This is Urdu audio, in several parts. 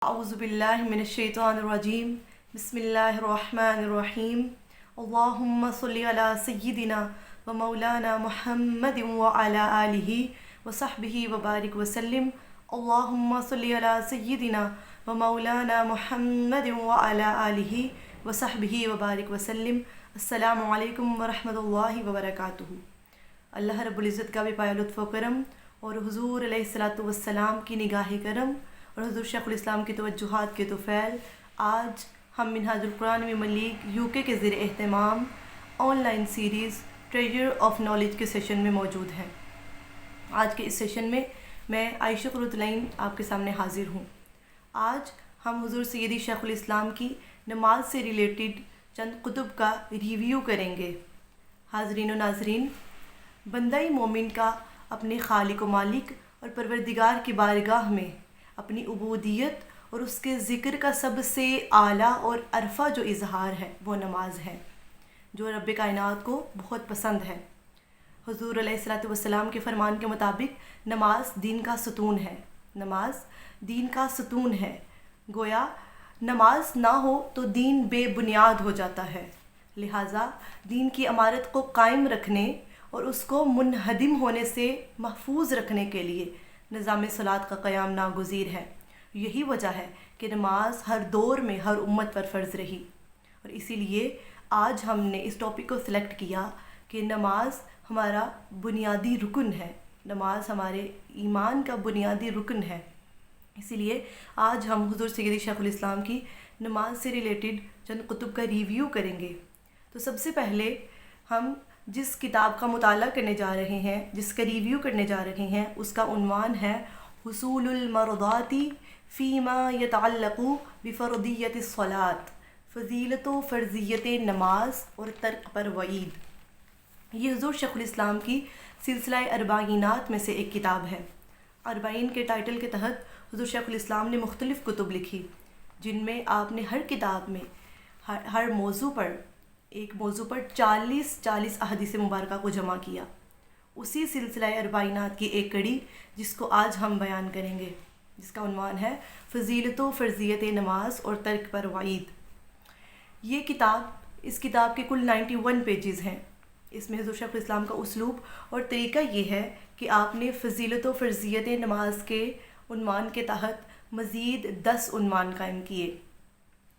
اعوذ باللہ من الشیطان الرجیم بسم اللہ الرحمن الرحیم اللہم صلی علی سیدنا و مولانا محمد وعلی آلہ وصحبہ وبارک وسلم اللہم صلی علی سیدنا و مولانا محمد وعلی آلہ وصحبہ وبارک وسلم۔ السلام علیکم ورحمۃ اللہ وبرکاتہ۔ اللہ رب العزت کا بھی پایا لطف و کرم اور حضور علیہ الصلاۃ والسلام کی نگاہ کرم اور حضور شیخ الاسلام کی توجہات کے توفیل، آج ہم منہاج القرآن میں ملیک UK کے زیر اہتمام on line series treasure of knowledge کے سیشن میں موجود ہیں۔ آج کے اس سیشن میں عائشہ قرۃ العین آپ کے سامنے حاضر ہوں۔ آج ہم حضور سیدی شیخ الاسلام کی نماز سے ریلیٹڈ چند کتب کا ریویو کریں گے۔ حاضرین و ناظرین، بندہ مومن کا اپنے خالق و مالک اور پروردگار کی بارگاہ میں اپنی عبودیت اور اس کے ذکر کا سب سے اعلیٰ اور عرفہ جو اظہار ہے وہ نماز ہے، جو رب کائنات کو بہت پسند ہے۔ حضور علیہ الصلاۃ والسلام کے فرمان کے مطابق نماز دین کا ستون ہے، نماز دین کا ستون ہے۔ گویا نماز نہ ہو تو دین بے بنیاد ہو جاتا ہے، لہٰذا دین کی عمارت کو قائم رکھنے اور اس کو منہدم ہونے سے محفوظ رکھنے کے لیے نظام صلاۃ کا قیام ناگزیر ہے۔ یہی وجہ ہے کہ نماز ہر دور میں ہر امت پر فرض رہی، اور اسی لیے آج ہم نے اس ٹاپک کو سلیکٹ کیا کہ نماز ہمارا بنیادی رکن ہے، نماز ہمارے ایمان کا بنیادی رکن ہے۔ اسی لیے آج ہم حضور سیدی شیخ الاسلام کی نماز سے ریلیٹڈ چند کتب کا ریویو کریں گے۔ تو سب سے پہلے ہم جس کتاب کا مطالعہ کرنے جا رہے ہیں، جس کا ریویو کرنے جا رہے ہیں، اس کا عنوان ہے حصول المرضات فیما یتعلق بفرضیت الصلاۃ، فضیلت و فرضیت نماز اور ترک پر وعید۔ یہ حضور شیخ الاسلام کی سلسلہ اربعینات میں سے ایک کتاب ہے۔ اربعین کے ٹائٹل کے تحت حضور شیخ الاسلام نے مختلف کتب لکھی، جن میں آپ نے ہر کتاب میں ہر موضوع پر ایک موضوع پر 40 احادیث مبارکہ کو جمع کیا۔ اسی سلسلہ اربعینات کی ایک کڑی جس کو آج ہم بیان کریں گے، جس کا عنوان ہے فضیلت و فرضیت نماز اور ترک پر وعید۔ اس کتاب کے کل 91 پیجز ہیں۔ اس میں حضور شیخ الاسلام کا اسلوب اور طریقہ یہ ہے کہ آپ نے فضیلت و فرضیت نماز کے عنوان کے تحت مزید 10 عنوان قائم کیے۔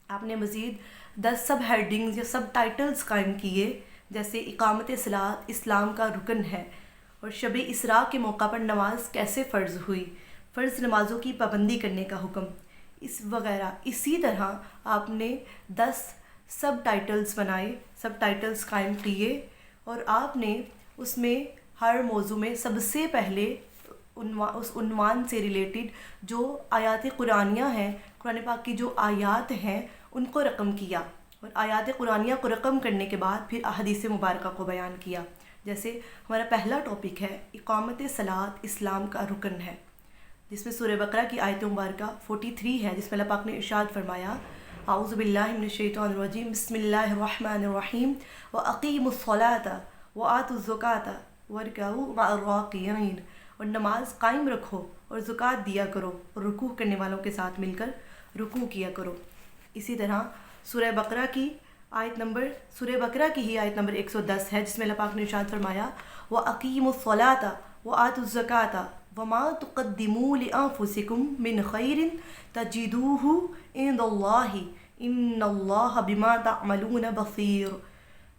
آپ نے مزید 10 سب ہیڈنگز یا سب ٹائٹلز قائم کیے، جیسے اقامت صلاۃ اسلام کا رکن ہے، اور شب اسراء کے موقع پر نماز کیسے فرض ہوئی، فرض نمازوں کی پابندی کرنے کا حکم، وغیرہ۔ اسی طرح آپ نے 10 سب ٹائٹلز بنائے، سب ٹائٹلز قائم کیے، اور آپ نے اس میں ہر موضوع میں سب سے پہلے اس عنوان سے ریلیٹڈ جو آیات قرآنیہ ہیں، قرآن پاک کی جو آیات ہیں، ان کو رقم کیا، اور آیات قرآنیہ کو رقم کرنے کے بعد پھر احادیث مبارکہ کو بیان کیا۔ جیسے ہمارا پہلا ٹاپک ہے اقامت صلاۃ اسلام کا رکن ہے، جس میں سورہ بقرہ کی آیت مبارکہ 43 ہے، جس میں اللہ پاک نے ارشاد فرمایا اعوذ باللہ من الشیطان الرجیم بسم اللہ الرحمن الرحیم وَأَقِیمُوا الصَّلَاةَ وَآتُوا الزَّکَاةَ وَارْکَعُوا مَعَ الرَّاکِعِینَ، اور نماز قائم رکھو اور زکوٰۃ دیا کرو اور رکوع کرنے والوں کے ساتھ مل کر رکوع کیا کرو۔ اسی طرح سورہ بقرہ کی ہی آیت نمبر 110 ہے، جس میں اللہ پاک نے ارشاد فرمایا وَأَقِیمُوا الصَّلَاةَ وَآتُوا الزَّکَاةَ وَمَا تُقَدِّمُوا لِأَنفُسِکُم مِّن خَیْرٍ تَجِدُوهُ عِندَ اللَّہِ إِنَّ اللَّهَ بِمَا تَعْمَلُونَ بَصِیرٌ،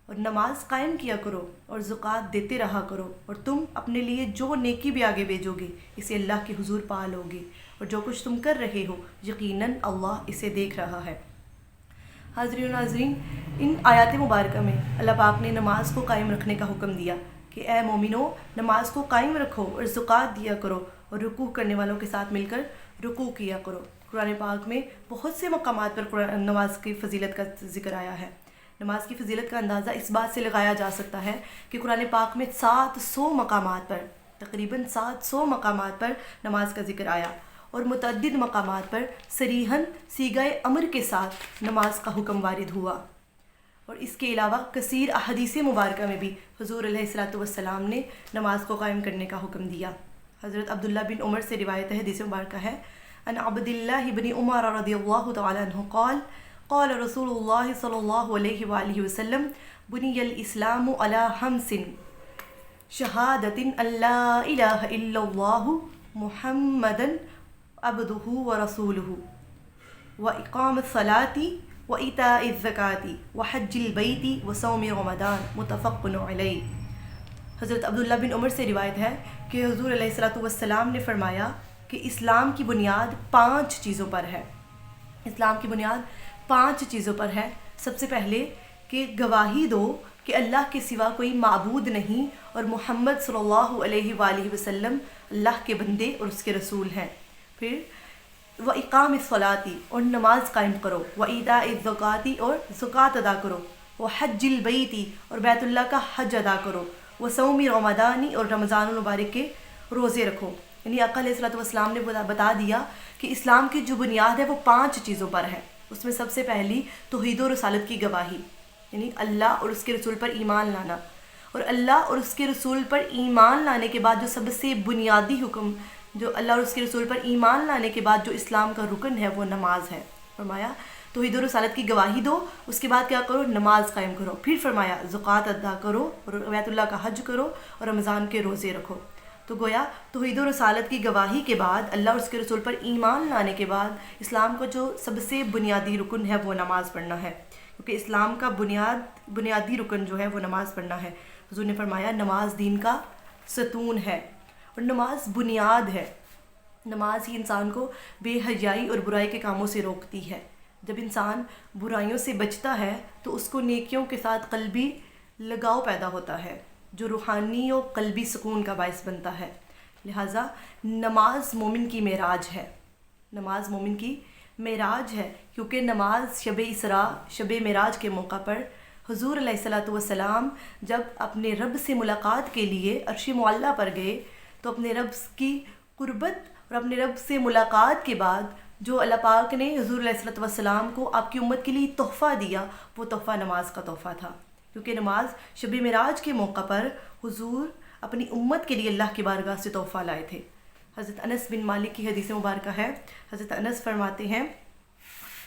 اور نماز قائم کیا کرو اور زکوٰۃ دیتے رہا کرو، اور تم اپنے لیے جو نیکی بھی آگے بھیجو گے اسے اللہ کے حضور پا لو گے، اور جو کچھ تم کر رہے ہو یقیناً اللہ اسے دیکھ رہا ہے۔ حاضرین و ناظرین، ان آیات مبارکہ میں اللہ پاک نے نماز کو قائم رکھنے کا حکم دیا کہ اے مومنو، نماز کو قائم رکھو اور زکوٰۃ دیا کرو اور رکوع کرنے والوں کے ساتھ مل کر رکوع کیا کرو۔ قرآن پاک میں بہت سے مقامات پر نماز کی فضیلت کا ذکر آیا ہے۔ نماز کی فضیلت کا اندازہ اس بات سے لگایا جا سکتا ہے کہ قرآن پاک میں 700 مقامات پر، تقریباً 700 مقامات پر نماز کا ذکر آیا، اور متعدد مقامات پر صریحاً صیغہ امر کے ساتھ نماز کا حکم وارد ہوا۔ اور اس کے علاوہ کثیر احادیث مبارکہ میں بھی حضور علیہ الصلاۃ والسلام نے نماز کو قائم کرنے کا حکم دیا۔ حضرت عبداللہ بن عمر سے روایت ہے، حدیث مبارکہ ہے عن عبد الله بن عمر رضي الله تعالى عنه قال قال رسول الله صلى الله عليه وآله وسلم بني الإسلام على خمس شهادة أن لا إله إلا الله محمدا عبده ورسوله وإقام الصلاة وإيتاء الزکاة وحج البیت وصوم رمضان متفق علیہ۔ حضرت عبداللہ بن عمر سے روایت ہے کہ حضور علیہ الصلوۃ والسلام نے فرمایا کہ اسلام کی بنیاد 5 چیزوں پر ہے۔ اسلام کی بنیاد 5 چیزوں پر ہے۔ سب سے پہلے کہ گواہی دو کہ اللہ کے سوا کوئی معبود نہیں اور محمد صلی اللہ علیہ وآلہ وسلم اللہ کے بندے اور اس کے رسول ہیں۔ پھر وَإِقَامِ الصَّلَاةِ اور نماز قائم کرو، وَإِيتَاءِ الزَّکَاةِ اور زکوٰۃ ادا کرو، وَحَجِّ الْبَیْتِ اور بیت اللہ کا حج ادا کرو، وَصَوْمِ رمضان اور رمضان المبارک کے روزے رکھو۔ یعنی آقا علیہ الصلوۃ والسلام نے بتا دیا کہ اسلام کی جو بنیاد ہے وہ 5 چیزوں پر ہے۔ اس میں سب سے پہلی توحید و رسالت کی گواہی، یعنی اللہ اور اس کے رسول پر ایمان لانا، اور اللہ اور اس کے رسول پر ایمان لانے کے بعد جو سب سے بنیادی حکم، جو اللہ اور اس کے رسول پر ایمان لانے کے بعد جو اسلام کا رکن ہے وہ نماز ہے۔ فرمایا توحید و رسالت کی گواہی دو، اس کے بعد کیا کرو؟ نماز قائم کرو۔ پھر فرمایا زکوٰۃ ادا کرو اور بیت اللہ کا حج کرو اور رمضان کے روزے رکھو۔ تو گویا توحید و رسالت کی گواہی کے بعد، اللہ اور اس کے رسول پر ایمان لانے کے بعد اسلام کا جو سب سے بنیادی رکن ہے وہ نماز پڑھنا ہے، کیونکہ اسلام کا بنیادی رکن جو ہے وہ نماز پڑھنا ہے۔ حضور نے فرمایا نماز دین کا ستون ہے اور نماز بنیاد ہے۔ نماز ہی انسان کو بے حیائی اور برائی کے کاموں سے روکتی ہے۔ جب انسان برائیوں سے بچتا ہے تو اس کو نیکیوں کے ساتھ قلبی لگاؤ پیدا ہوتا ہے، جو روحانی و قلبی سکون کا باعث بنتا ہے۔ لہٰذا نماز مومن کی معراج ہے، نماز مومن کی معراج ہے، کیونکہ نماز شب اسراء، شب معراج کے موقع پر حضور علیہ الصلوۃ والسلام جب اپنے رب سے ملاقات کے لیے عرش معلیٰ پر گئے تو اپنے رب کی قربت اور اپنے رب سے ملاقات کے بعد جو اللہ پاک نے حضور علیہ الصلوۃ والسلام کو آپ کی امت کے لیے تحفہ دیا، وہ تحفہ نماز کا تحفہ تھا، کیونکہ نماز شب معراج کے موقع پر حضور اپنی امت کے لیے اللہ کی بارگاہ سے تحفہ لائے تھے۔ حضرت انس بن مالک کی حدیث مبارکہ ہے، حضرت انس فرماتے ہیں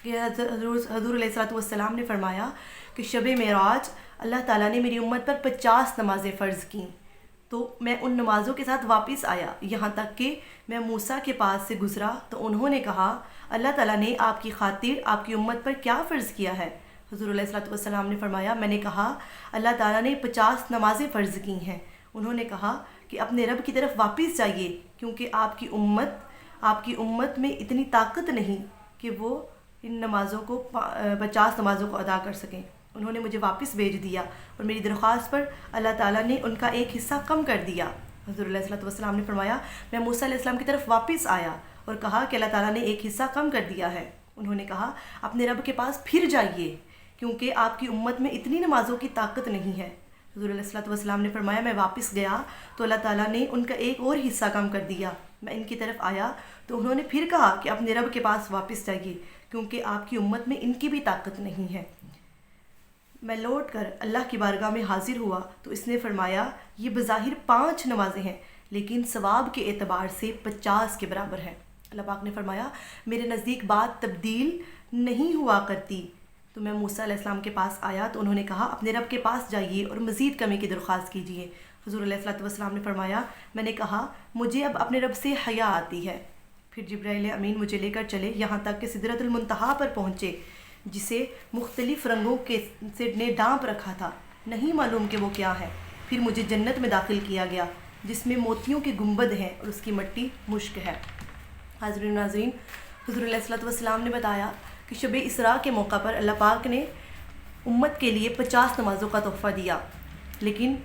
کہ حضور علیہ الصلوۃ والسلام نے فرمایا کہ شب معراج اللہ تعالیٰ نے میری امت پر 50 نمازیں فرض کیں، تو میں ان نمازوں کے ساتھ واپس آیا، یہاں تک کہ میں موسیٰ کے پاس سے گزرا تو انہوں نے کہا اللہ تعالیٰ نے آپ کی خاطر آپ کی امت پر کیا فرض کیا ہے؟ حضور علیہ الصلوۃ والسلام نے فرمایا میں نے کہا اللہ تعالیٰ نے 50 نمازیں فرض کی ہیں۔ انہوں نے کہا کہ اپنے رب کی طرف واپس جائیے، کیونکہ آپ کی امت میں اتنی طاقت نہیں کہ وہ ان نمازوں کو 50 نمازوں کو ادا کر سکیں۔ انہوں نے مجھے واپس بھیج دیا اور میری درخواست پر اللہ تعالیٰ نے ان کا ایک حصہ کم کر دیا۔ حضور علیہ الصلوۃ والسلام نے فرمایا میں موسیٰ علیہ السلام کی طرف واپس آیا اور کہا کہ اللہ تعالیٰ نے ایک حصہ کم کر دیا ہے۔ انہوں نے کہا اپنے رب کے پاس پھر جائیے، کیونکہ آپ کی امت میں اتنی نمازوں کی طاقت نہیں ہے۔ حضور علیہ الصلوۃ والسلام نے فرمایا میں واپس گیا تو اللہ تعالیٰ نے ان کا ایک اور حصہ کم کر دیا۔ میں ان کی طرف آیا تو انہوں نے پھر کہا کہ اپنے رب کے پاس واپس جائیے، کیونکہ آپ کی امت میں ان کی بھی طاقت نہیں ہے۔ میں لوٹ کر اللہ کی بارگاہ میں حاضر ہوا تو اس نے فرمایا یہ بظاہر 5 نمازیں ہیں لیکن ثواب کے اعتبار سے 50 کے برابر ہے۔ اللہ پاک نے فرمایا میرے نزدیک بات تبدیل نہیں ہوا کرتی۔ تو میں موسیٰ علیہ السلام کے پاس آیا تو انہوں نے کہا اپنے رب کے پاس جائیے اور مزید کمی کی درخواست کیجیے۔ حضور علیہ الصلوۃ والسلام نے فرمایا میں نے کہا مجھے اب اپنے رب سے حیا آتی ہے۔ پھر جبرائیل امین مجھے لے کر چلے یہاں تک کہ سدرۃ المنتہا پر پہنچے، جسے مختلف رنگوں سے نے ڈانپ رکھا تھا، نہیں معلوم کہ وہ کیا ہے۔ پھر مجھے جنت میں داخل کیا گیا جس میں موتیوں کے گنبد ہیں اور اس کی مٹی مشک ہے۔ حاضرین ناظرین، حضور علیہ الصلوۃ والسلام نے بتایا کہ شب اسراء کے موقع پر اللہ پاک نے امت کے لیے 50 نمازوں کا تحفہ دیا، لیکن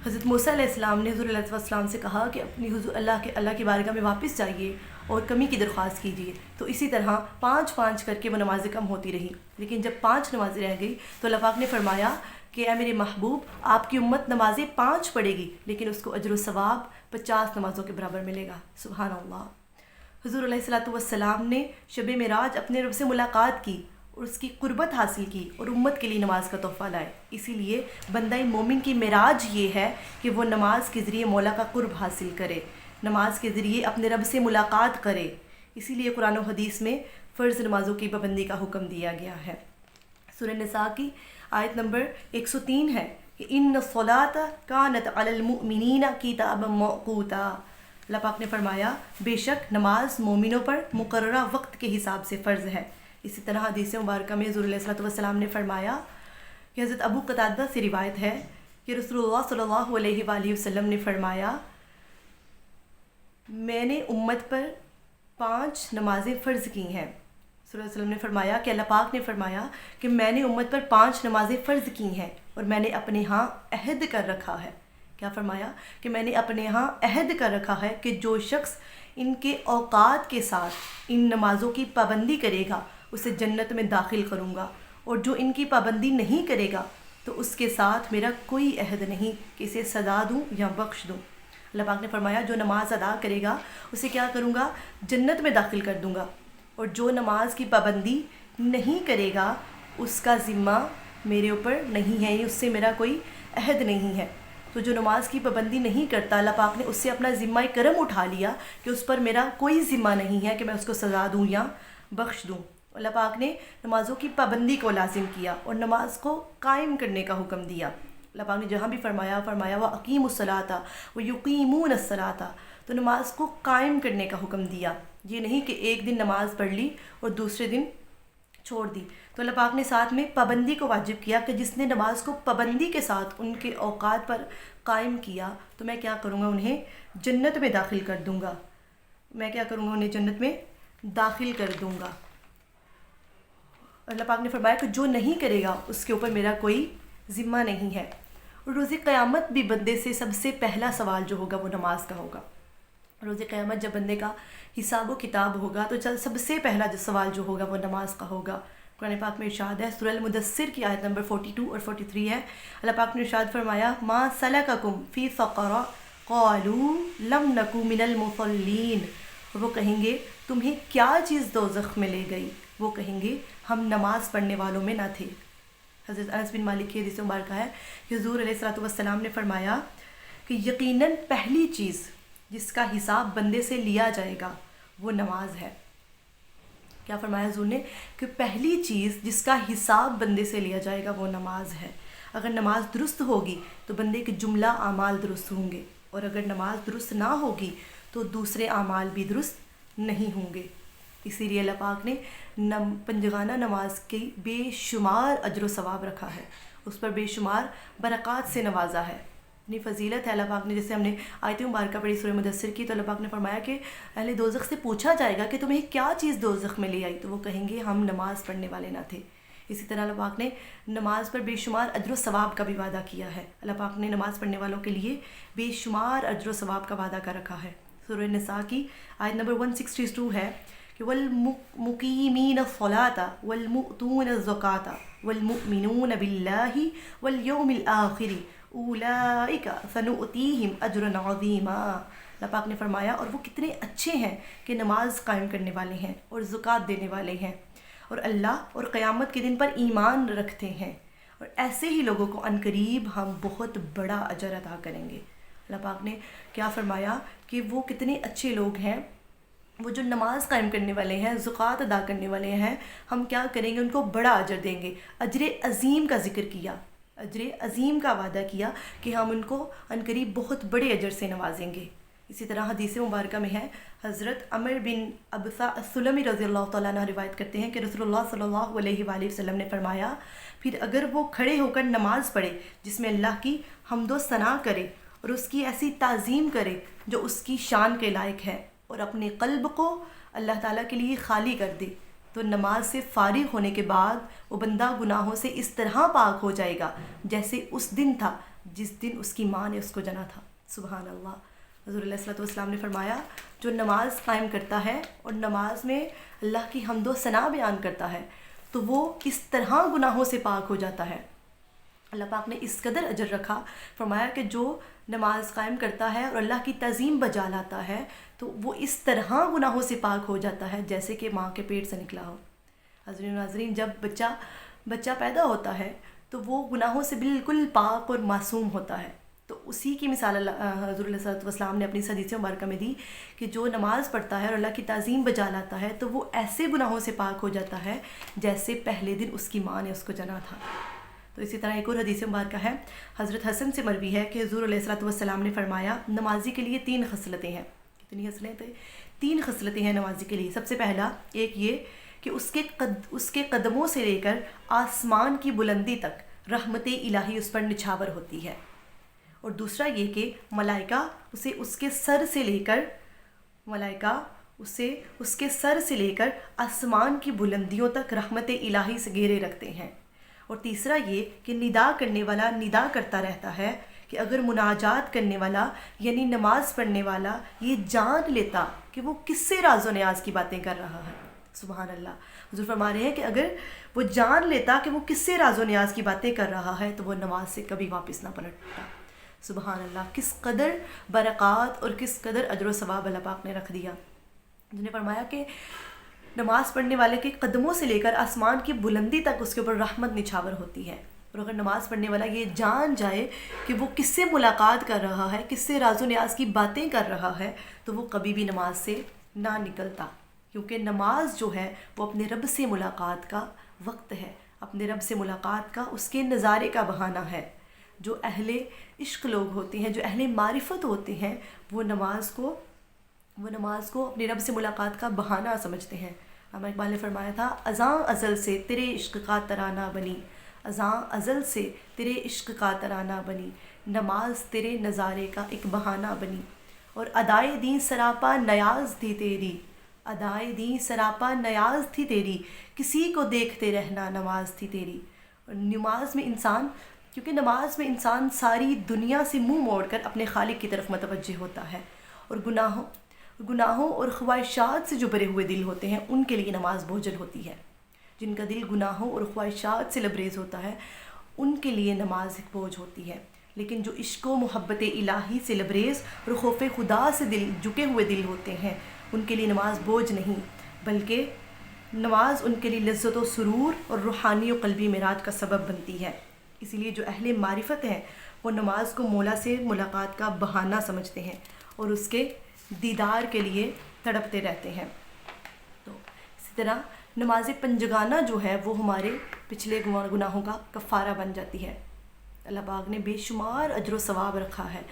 حضرت موسیٰ علیہ السلام نے حضور علیہ السلام سے کہا کہ اپنی اللہ کی بارگاہ میں واپس جائیے اور کمی کی درخواست کیجیے۔ تو اسی طرح 5 کر کے وہ نمازیں کم ہوتی رہی، لیکن جب 5 نمازیں رہ گئی تو اللہ پاک نے فرمایا کہ اے میرے محبوب آپ کی امت نمازیں 5 پڑھے گی لیکن اس کو اجر و ثواب 50 نمازوں کے برابر ملے گا۔ سبحان اللہ۔ حضور علیہ الصلوۃ والسلام نے شب معراج اپنے رب سے ملاقات کی اور اس کی قربت حاصل کی اور امت کے لیے نماز کا تحفہ لائے۔ اسی لیے بندہ مومن کی معراج یہ ہے کہ وہ نماز کے ذریعے مولا کا قرب حاصل کرے، نماز کے ذریعے اپنے رب سے ملاقات کرے۔ اسی لیے قرآن و حدیث میں فرض نمازوں کی پابندی کا حکم دیا گیا ہے۔ سورہ نساء کی آیت نمبر 103 ہے کہ ان الصلاۃ کانت علی المؤمنین کتابا موقوتا۔ اللہ پاک نے فرمایا بے شک نماز مومنوں پر مقررہ وقت کے حساب سے فرض ہے۔ اسی طرح حدیث مبارکہ میں حضور علیہ الصلوۃ نے فرمایا کہ حضرت ابو قتادہ سے روایت ہے کہ رسول اللہ صلی اللہ علیہ وآلہ وسلم نے فرمایا میں نے امت پر 5 نمازیں فرض کی ہیں۔ صلی اللہ علیہ وسلم نے فرمایا کہ اللہ پاک نے فرمایا کہ میں نے امت پر 5 نمازیں فرض کی ہیں اور میں نے اپنے ہاں عہد کر رکھا ہے۔ کیا فرمایا کہ میں نے اپنے ہاں عہد کر رکھا ہے کہ جو شخص ان کے اوقات کے ساتھ ان نمازوں کی پابندی کرے گا اسے جنت میں داخل کروں گا، اور جو ان کی پابندی نہیں کرے گا تو اس کے ساتھ میرا کوئی عہد نہیں کہ اسے سزا دوں یا بخش دوں۔ اللہ پاک نے فرمایا جو نماز ادا کرے گا اسے کیا کروں گا؟ جنت میں داخل کر دوں گا، اور جو نماز کی پابندی نہیں کرے گا اس کا ذمہ میرے اوپر نہیں ہے، اس سے میرا کوئی عہد نہیں ہے۔ تو جو نماز کی پابندی نہیں کرتا اللہ پاک نے اس سے اپنا ذمہ کرم اٹھا لیا کہ اس پر میرا کوئی ذمہ نہیں ہے کہ میں اس کو سزا دوں یا بخش دوں۔ اللہ پاک نے نمازوں کی پابندی کو لازم کیا اور نماز کو قائم کرنے کا حکم دیا۔ اللہ پاک نے جہاں بھی فرمایا وَأَقِيمُوا الصَّلَاةَ وَيُقِيمُونَ الصَّلَاةَ، تو نماز کو قائم کرنے کا حکم دیا۔ یہ نہیں کہ ایک دن نماز پڑھ لی اور دوسرے دن چھوڑ دی۔ تو اللہ پاک نے ساتھ میں پابندی کو واجب کیا کہ جس نے نماز کو پابندی کے ساتھ ان کے اوقات پر قائم کیا تو میں کیا کروں گا؟ انہیں جنت میں داخل کر دوں گا۔ میں کیا کروں گا؟ انہیں جنت میں داخل کر دوں گا۔ اللہ پاک نے فرمایا کہ جو نہیں کرے گا اس کے اوپر میرا کوئی ذمہ نہیں ہے۔ اور روز قیامت بھی بندے سے سب سے پہلا سوال جو ہوگا وہ نماز کا ہوگا۔ روز قیامت جب بندے کا حساب و کتاب ہوگا تو سب سے پہلا جو سوال جو ہوگا وہ نماز کا ہوگا۔ قرآن پاک میں ارشاد ہے، سورہ المدثر کی آیت نمبر 42 اور 43 ہے، اللہ پاک نے ارشاد فرمایا ما سلککم فی سقر قالوا لم نک من المصلین۔ اور وہ کہیں گے تمہیں کیا چیز دوزخ میں لے گئی؟ وہ کہیں گے ہم نماز پڑھنے والوں میں نہ تھے۔ حضرت انس بن مالک کی حدیث مبارکہ ہے کہ حضور علیہ الصلوۃ نے فرمایا کہ یقیناً پہلی چیز جس کا حساب بندے سے لیا جائے گا وہ نماز ہے۔ کیا فرمایا حضور نے؟ کہ پہلی چیز جس کا حساب بندے سے لیا جائے گا وہ نماز ہے۔ اگر نماز درست ہوگی تو بندے کے جملہ اعمال درست ہوں گے، اور اگر نماز درست نہ ہوگی تو دوسرے اعمال بھی درست نہیں ہوں گے۔ اسی لیے اللہ پاک نے پنجگانہ نماز کی بے شمار اجر و ثواب رکھا ہے، اس پر بے شمار برکات سے نوازا ہے۔ اتنی فضیلت ہے اللہ پاک نے، جیسے ہم نے آیت مبارکہ پڑھی سورہ مدثر کی، تو اللہ پاک نے فرمایا کہ اہل دوزخ سے پوچھا جائے گا کہ تمہیں کیا چیز دوزخ میں لے آئی؟ تو وہ کہیں گے ہم نماز پڑھنے والے نہ تھے۔ اسی طرح اللہ پاک نے نماز پر بے شمار اجر و ثواب کا بھی وعدہ کیا ہے۔ اللہ پاک نے نماز پڑھنے والوں کے لیے بے شمار اجر و ثواب کا وعدہ کر رکھا ہے۔ سورہ نساء کی آیت نمبر 162 ہے کہ وَالْمُقِيمِينَ الصَّلَاةَ وَالْمُؤْتُونَ الزَّكَاةَ وَالْمُؤْمِنُونَ بِاللَّهِ وَالْيَوْمِ الْآخِرِ اولئک سنؤتیہم اجرا عظیما۔ اللہ پاک نے فرمایا اور وہ کتنے اچھے ہیں کہ نماز قائم کرنے والے ہیں اور زکوٰۃ دینے والے ہیں اور اللہ اور قیامت کے دن پر ایمان رکھتے ہیں، اور ایسے ہی لوگوں کو عنقریب ہم بہت بڑا اجر عطا کریں گے۔ اللہ پاک نے کیا فرمایا کہ وہ کتنے اچھے لوگ ہیں، وہ جو نماز قائم کرنے والے ہیں، زکوٰۃ ادا کرنے والے ہیں، ہم کیا کریں گے؟ ان کو بڑا اجر دیں گے۔ اجر عظیم کا ذکر کیا، اجر عظیم کا وعدہ کیا کہ ہم ان کو عنقریب بہت بڑے اجر سے نوازیں گے۔ اسی طرح حدیث مبارکہ میں ہے، حضرت عمر بن ابسہ السلمی رضی اللہ تعالیٰ عنہ روایت کرتے ہیں کہ رسول اللہ صلی اللہ علیہ وآلہ وسلم نے فرمایا پھر اگر وہ کھڑے ہو کر نماز پڑھے جس میں اللہ کی حمد و ثنا کرے اور اس کی ایسی تعظیم کرے جو اس کی شان کے لائق ہے، اور اپنے قلب کو اللہ تعالیٰ کے لیے خالی کر دے، تو نماز سے فارغ ہونے کے بعد وہ بندہ گناہوں سے اس طرح پاک ہو جائے گا جیسے اس دن تھا جس دن اس کی ماں نے اس کو جنا تھا۔ سبحان اللہ۔ حضور علیہ السلام نے فرمایا جو نماز قائم کرتا ہے اور نماز میں اللہ کی حمد و ثنا بیان کرتا ہے تو وہ اس طرح گناہوں سے پاک ہو جاتا ہے۔ اللہ پاک نے اس قدر اجر رکھا، فرمایا کہ جو نماز قائم کرتا ہے اور اللہ کی تعظیم بجا لاتا ہے تو وہ اس طرح گناہوں سے پاک ہو جاتا ہے جیسے کہ ماں کے پیٹ سے نکلا ہو۔ حضرین ناظرین، جب بچہ پیدا ہوتا ہے تو وہ گناہوں سے بالکل پاک اور معصوم ہوتا ہے، تو اسی کی مثال حضور علیہ الصلوۃ والسلام نے اپنی حدیث مبارکہ میں دی کہ جو نماز پڑھتا ہے اور اللہ کی تعظیم بجا لاتا ہے تو وہ ایسے گناہوں سے پاک ہو جاتا ہے جیسے پہلے دن اس کی ماں نے اس کو جنا تھا۔ تو اسی طرح ایک اور حدیث مبارکہ ہے، حضرت حسن سے مروی ہے کہ حضور علیہ الصلوۃ والسلام نے فرمایا نمازی کے لیے 3 خصلتیں ہیں۔ کتنی خصلتیں؟ 3 خصلتیں ہیں نمازی کے لیے۔ سب سے پہلا ایک یہ کہ اس کے قدموں سے لے کر آسمان کی بلندی تک رحمت الہی اس پر نچھاور ہوتی ہے، اور دوسرا یہ کہ ملائکہ اسے اس کے سر سے لے کر آسمان کی بلندیوں تک رحمت الہی سے گھیرے رکھتے ہیں، اور تیسرا یہ کہ ندا کرنے والا ندا کرتا رہتا ہے کہ اگر مناجات کرنے والا یعنی نماز پڑھنے والا یہ جان لیتا کہ وہ کس سے راز و نیاز کی باتیں کر رہا ہے، سبحان اللہ، حضور فرما رہے ہیں کہ اگر وہ جان لیتا کہ وہ کس سے راز و نیاز کی باتیں کر رہا ہے تو وہ نماز سے کبھی واپس نہ پلٹتا۔ سبحان اللہ، کس قدر برکات اور کس قدر اجر و ثواب اللہ پاک نے رکھ دیا۔ جنہوں نے فرمایا کہ نماز پڑھنے والے کے قدموں سے لے کر آسمان کی بلندی تک اس کے اوپر رحمت نچھاور ہوتی ہے، اور اگر نماز پڑھنے والا یہ جان جائے کہ وہ کس سے ملاقات کر رہا ہے، کس سے راز و نیاز کی باتیں کر رہا ہے، تو وہ کبھی بھی نماز سے نہ نکلتا، کیونکہ نماز جو ہے وہ اپنے رب سے ملاقات کا وقت ہے، اپنے رب سے ملاقات کا، اس کے نظارے کا بہانہ ہے۔ جو اہل عشق لوگ ہوتے ہیں، جو اہل معرفت ہوتے ہیں، وہ نماز کو اپنے رب سے ملاقات کا بہانہ سمجھتے ہیں۔ علامہ اقبال نے فرمایا تھا، ازاں ازل سے تیرے عشق کا ترانہ بنی، ازاں ازل سے تیرے عشق کا ترانہ بنی، نماز تیرے نظارے کا ایک بہانہ بنی، اور ادائے دین سراپا نیاز تھی تیری، ادائے دین سراپا نیاز تھی تیری، کسی کو دیکھتے رہنا نماز تھی تیری۔ اور نماز میں انسان، کیونکہ نماز میں انسان ساری دنیا سے منہ موڑ کر اپنے خالق کی طرف متوجہ ہوتا ہے، اور گناہوں اور خواہشات سے جو بھرے ہوئے دل ہوتے ہیں ان کے لیے نماز بوجھل ہوتی ہے۔ جن کا دل گناہوں اور خواہشات سے لبریز ہوتا ہے ان کے لیے نماز ایک بوجھ ہوتی ہے، لیکن جو عشق و محبت الہی سے لبریز اور خوف خدا سے جھکے ہوئے دل ہوتے ہیں ان کے لیے نماز بوجھ نہیں، بلکہ نماز ان کے لیے لذت و سرور اور روحانی و قلبی معراج کا سبب بنتی ہے۔ اسی لیے جو اہل معرفت ہیں وہ نماز کو مولا سے ملاقات کا بہانہ سمجھتے ہیں اور اس کے دیدار کے لیے تڑپتے رہتے ہیں۔ تو اسی طرح نماز پنجگانہ جو ہے وہ ہمارے پچھلے گناہوں کا کفارہ بن جاتی ہے۔ اللہ پاک نے بے شمار اجر و ثواب رکھا ہے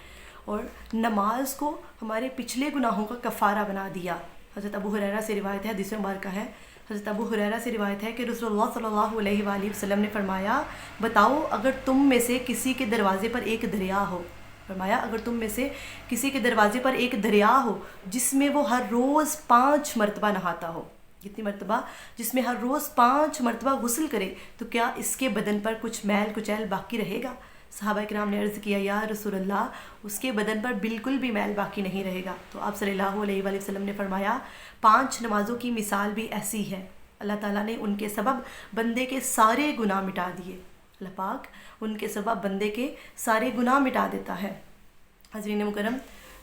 اور نماز کو ہمارے پچھلے گناہوں کا کفارہ بنا دیا۔ حضرت ابو ہریرہ سے روایت ہے، حدیث مبارکہ ہے، حضرت ابو ہریرہ سے روایت ہے کہ رسول اللہ صلی اللہ علیہ وآلہ وسلم نے فرمایا، بتاؤ اگر تم میں سے کسی کے دروازے پر ایک دریا ہو، فرمایا اگر تم میں سے کسی کے دروازے پر ایک دریا ہو جس میں وہ ہر روز 5 مرتبہ نہاتا ہو، کتنی مرتبہ؟ جس میں ہر روز 5 مرتبہ غسل کرے، تو کیا اس کے بدن پر کچھ میل کچیل باقی رہے گا؟ صحابہ کرام نے عرض کیا، یا رسول اللہ اس کے بدن پر بالکل بھی میل باقی نہیں رہے گا۔ تو آپ صلی اللہ علیہ وآلہ وسلم نے فرمایا 5 نمازوں کی مثال بھی ایسی ہے، اللہ تعالیٰ نے ان کے سبب بندے کے سارے گناہ مٹا دیے، اللہ پاک ان کے سبب بندے کے سارے گناہ مٹا دیتا ہے۔ حضرین مکرم،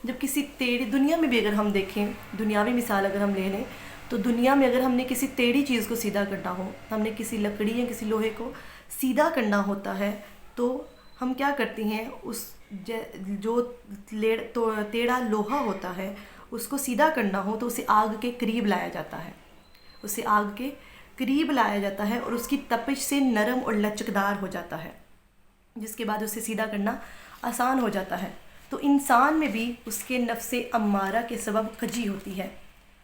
جب کسی دنیا میں بھی اگر ہم دیکھیں، دنیاوی مثال اگر ہم لے لیں تو دنیا میں اگر ہم نے کسی ٹیڑھی چیز کو سیدھا کرنا ہو، ہم نے کسی لکڑی یا کسی لوہے کو سیدھا کرنا ہوتا ہے تو ہم کیا کرتے ہیں، اس جو ٹیڑھا لوہا ہوتا ہے اس کو سیدھا کرنا ہو تو اسے آگ کے قریب لایا جاتا ہے، اسے آگ کے قریب لایا جاتا ہے اور اس کی تپش سے نرم اور لچکدار ہو جاتا ہے، جس کے بعد اسے سیدھا کرنا آسان ہو جاتا ہے۔ تو انسان میں بھی اس کے نفس امارہ کے سبب کجی ہوتی ہے۔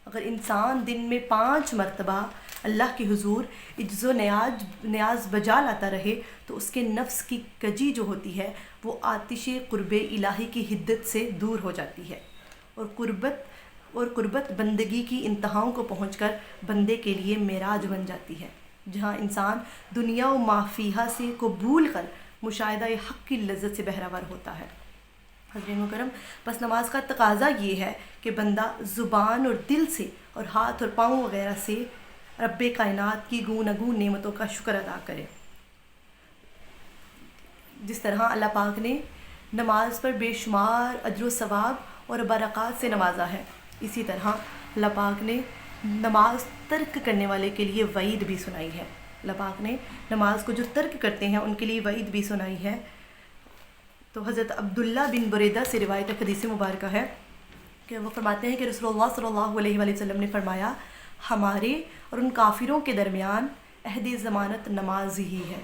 اگر انسان دن میں 5 مرتبہ اللہ کے حضور عجز و نیاز بجا لاتا رہے تو اس کے نفس کی کجی جو ہوتی ہے وہ آتش قرب الہی کی حدت سے دور ہو جاتی ہے، اور قربت بندگی کی انتہاؤں کو پہنچ کر بندے کے لیے معراج بن جاتی ہے، جہاں انسان دنیا و ما فیہا سے کو بھول کر مشاہدہ حق کی لذت سے بہرہور ہوتا ہے۔ حضرین مکرم، بس نماز کا تقاضا یہ ہے کہ بندہ زبان اور دل سے اور ہاتھ اور پاؤں وغیرہ سے رب کائنات کی گوناگون نعمتوں کا شکر ادا کرے۔ جس طرح اللہ پاک نے نماز پر بے شمار اجر و ثواب اور برکات سے نوازا ہے، اسی طرح اللہ پاک نے نماز ترک کرنے والے کے لیے وعید بھی سنائی ہے۔ اللہ پاک نے نماز کو جو ترک کرتے ہیں ان کے لیے وعید بھی سنائی ہے۔ تو حضرت عبداللہ بن بریدہ سے روایت حدیث مبارکہ ہے کہ وہ فرماتے ہیں کہ رسول اللہ صلی اللہ علیہ وآلہ وسلم نے فرمایا ہمارے اور ان کافروں کے درمیان عہد ضمانت نماز ہی ہے،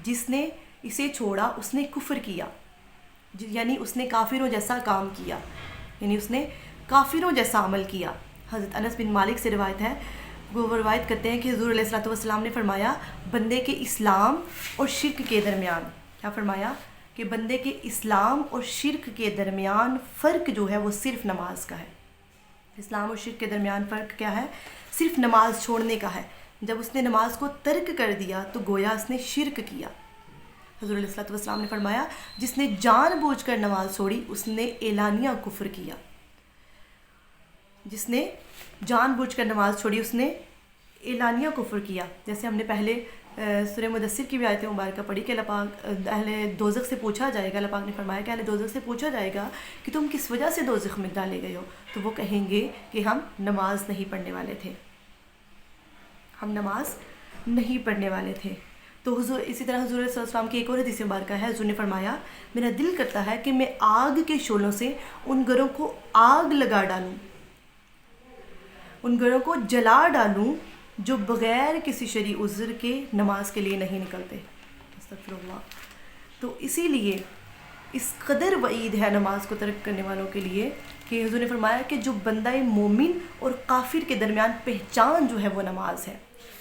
جس نے اسے چھوڑا اس نے کفر کیا، یعنی اس نے کافروں جیسا کام کیا، یعنی اس نے کافروں جیسا عمل کیا۔ حضرت انس بن مالک سے روایت ہے، وہ روایت کرتے ہیں کہ حضور علیہ الصلوۃ والسلام نے فرمایا بندے کے اسلام اور شرک کے درمیان، کیا فرمایا کہ بندے کے اسلام اور شرک کے درمیان فرق جو ہے وہ صرف نماز کا ہے۔ اسلام اور شرک کے درمیان فرق کیا ہے؟ صرف نماز چھوڑنے کا ہے۔ جب اس نے نماز کو ترک کر دیا تو گویا اس نے شرک کیا۔ حضور علیہ الصلوۃ والسلام نے فرمایا جس نے جان بوجھ کر نماز چھوڑی اس نے اعلانیہ کفر کیا، جس نے جان بوجھ کر نماز چھوڑی اس نے اعلانیہ کفر کیا۔ جیسے ہم نے پہلے سورہ مدثر کی بھی آیت مبارکہ پڑھی کہ اللہ پاک اہل دوزخ سے پوچھا جائے گا، اللہ پاک نے فرمایا کہ اہل دوزخ سے پوچھا جائے گا کہ تم کس وجہ سے دوزخ میں ڈالے گئے ہو، تو وہ کہیں گے کہ ہم نماز نہیں پڑھنے والے تھے، ہم نماز نہیں پڑھنے والے تھے۔ تو حضور اسی طرح حضور صلی اللہ علیہ وسلم کی ایک اور حدیث مبارکہ ہے، حضور نے فرمایا میرا دل کرتا ہے کہ میں آگ کے شعلوں سے ان گھروں کو آگ لگا ڈالوں، ان گھروں کو جلا ڈالوں جو بغیر کسی شرعی عذر کے نماز کے لیے نہیں نکلتے۔ استغفر اللہ۔ تو اسی لیے اس قدر وعید ہے نماز کو ترک کرنے والوں کے لیے کہ حضور نے فرمایا کہ جو بندہ مومن اور کافر کے درمیان پہچان جو ہے وہ نماز ہے،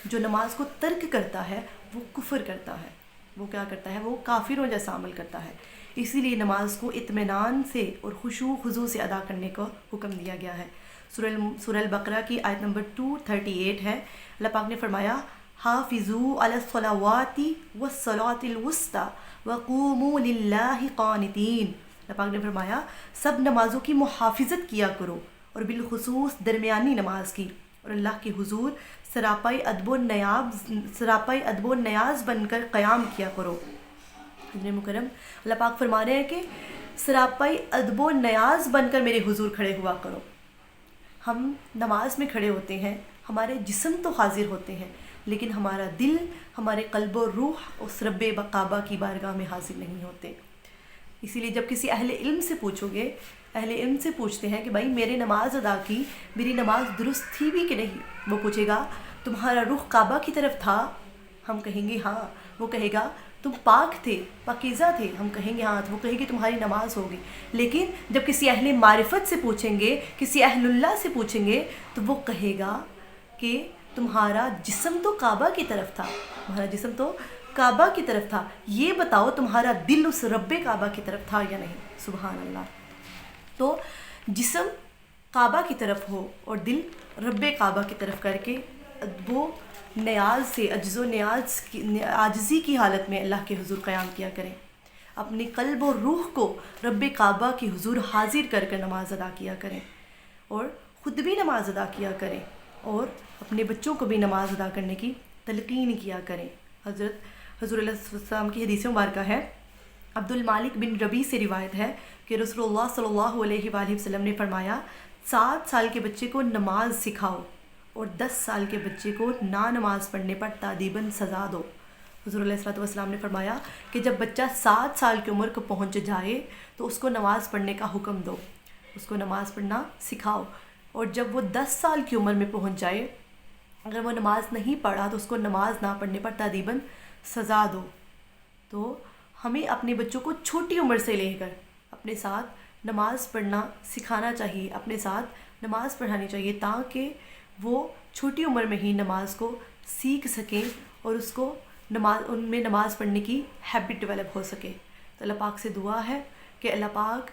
جو نماز کو ترک کرتا ہے وہ کفر کرتا ہے، وہ کیا کرتا ہے؟ وہ کافروں جیسا عمل کرتا ہے۔ اسی لیے نماز کو اطمینان سے اور خشوع خضوع سے ادا کرنے کا حکم دیا گیا ہے۔ سورہ البقرہ کی آیت نمبر 238 ہے، اللہ پاک نے فرمایا حافظوا علی الصلوات والصلاۃ الوسطی وقوموا للہ قانتین۔ اللہ پاک نے فرمایا سب نمازوں کی محافظت کیا کرو اور بالخصوص درمیانی نماز کی، اور اللہ کے حضور سراپائی ادب و نیاز بن کر قیام کیا کرو۔ حضور مکرم اللہ پاک فرما رہے ہیں کہ سراپائی ادب و نیاز بن کر میرے حضور کھڑے ہوا کرو۔ ہم نماز میں کھڑے ہوتے ہیں، ہمارے جسم تو حاضر ہوتے ہیں لیکن ہمارا دل، ہمارے قلب و روح اس رب کعبہ کی بارگاہ میں حاضر نہیں ہوتے۔ اسی لیے جب کسی اہل علم سے پوچھو گے، اہل علم سے پوچھتے ہیں کہ بھائی میری نماز ادا کی، میری نماز درست تھی بھی کہ نہیں، وہ پوچھے گا تمہارا رخ کعبہ کی طرف تھا؟ ہم کہیں گے ہاں۔ وہ کہے گا تم پاک تھے، پاکیزہ تھے؟ ہم کہیں گے ہاں۔ تو وہ کہے گی تمہاری نماز ہوگی۔ لیکن جب کسی اہل معرفت سے پوچھیں گے، کسی اہل اللہ سے پوچھیں گے تو وہ کہے گا کہ تمہارا جسم تو کعبہ کی طرف تھا، تمہارا جسم تو کعبہ کی طرف تھا، یہ بتاؤ تمہارا دل اس رب کعبہ کی طرف تھا یا نہیں؟ سبحان اللہ۔ تو جسم کعبہ کی طرف ہو اور دل رب کعبہ کی طرف کر کے وہ نیاز سے عجز و عاجزی کی حالت میں اللہ کے حضور قیام کیا کریں، اپنی قلب و روح کو رب کعبہ کے حضور حاضر کر کر نماز ادا کیا کریں، اور خود بھی نماز ادا کیا کریں اور اپنے بچوں کو بھی نماز ادا کرنے کی تلقین کیا کریں۔ حضور علیہ السلام کی حدیث مبارکہ ہے، عبد المالک بن ربیع سے روایت ہے کہ رسول اللہ صلی اللہ علیہ وآلہ وسلم نے فرمایا 7 سال کے بچے کو نماز سکھاؤ اور 10 سال کے بچے کو نماز پڑھنے پر تادیباً سزا دو۔ حضور علیہ الصلوۃ والسلام نے فرمایا کہ جب بچہ 7 سال کی عمر کو پہنچ جائے تو اس کو نماز پڑھنے کا حکم دو، اس کو نماز پڑھنا سکھاؤ، اور جب وہ 10 سال کی عمر میں پہنچ جائے اگر وہ نماز نہیں پڑھا تو اس کو نماز نہ پڑھنے پر تادیباً سزا دو۔ تو ہمیں اپنے بچوں کو چھوٹی عمر سے لے کر اپنے ساتھ نماز پڑھنا سکھانا چاہیے، اپنے ساتھ نماز پڑھانی چاہیے تاکہ وہ چھوٹی عمر میں ہی نماز کو سیکھ سکیں اور اس کو ان میں نماز پڑھنے کی ہیبٹ ڈیولپ ہو سکے۔ تو اللہ پاک سے دعا ہے کہ اللہ پاک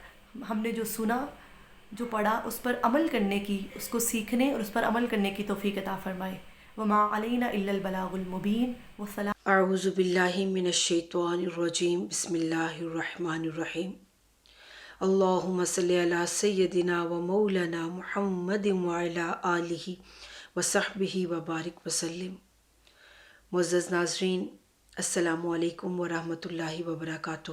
ہم نے جو سنا، جو پڑھا، اس پر عمل کرنے کی، اس کو سیکھنے اور اس پر عمل کرنے کی توفیق عطا فرمائے۔ وما علینا الا البلاغ المبین۔ والسلام۔ اعوذ باللہ من الشیطان الرجیم، بسم اللہ الرحمن الرحیم۔ اللہم صلی علی سیدنا و مولانا محمد وعلی آلہ وصحبہ وبارک وسلم۔ معزز ناظرین، السلام علیکم ورحمۃ اللہ وبرکاتہ۔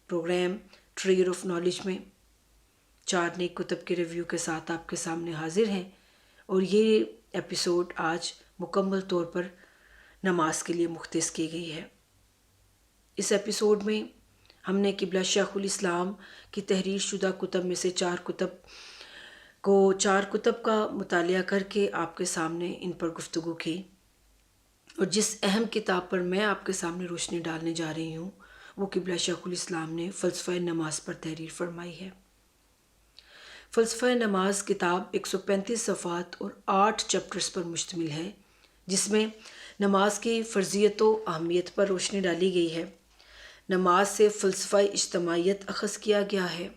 پروگرام ٹریئر آف نالج میں 4 نیک کتب کے ریویو کے ساتھ آپ کے سامنے حاضر ہیں، اور یہ ایپیسوڈ آج مکمل طور پر نماز کے لیے مختص کی گئی ہے۔ اس ایپیسوڈ میں ہم نے قبلہ شیخ الاسلام کی تحریر شدہ کتب میں سے 4 کتب کا مطالعہ کر کے آپ کے سامنے ان پر گفتگو کی، اور جس اہم کتاب پر میں آپ کے سامنے روشنی ڈالنے جا رہی ہوں وہ قبلہ شیخ الاسلام نے فلسفہ نماز پر تحریر فرمائی ہے۔ فلسفہ نماز کتاب 135 صفحات اور 8 چیپٹرز پر مشتمل ہے، جس میں نماز کی فرضیت و اہمیت پر روشنی ڈالی گئی ہے۔ نماز سے فلسفہ اجتماعیت اخذ کیا گیا ہے۔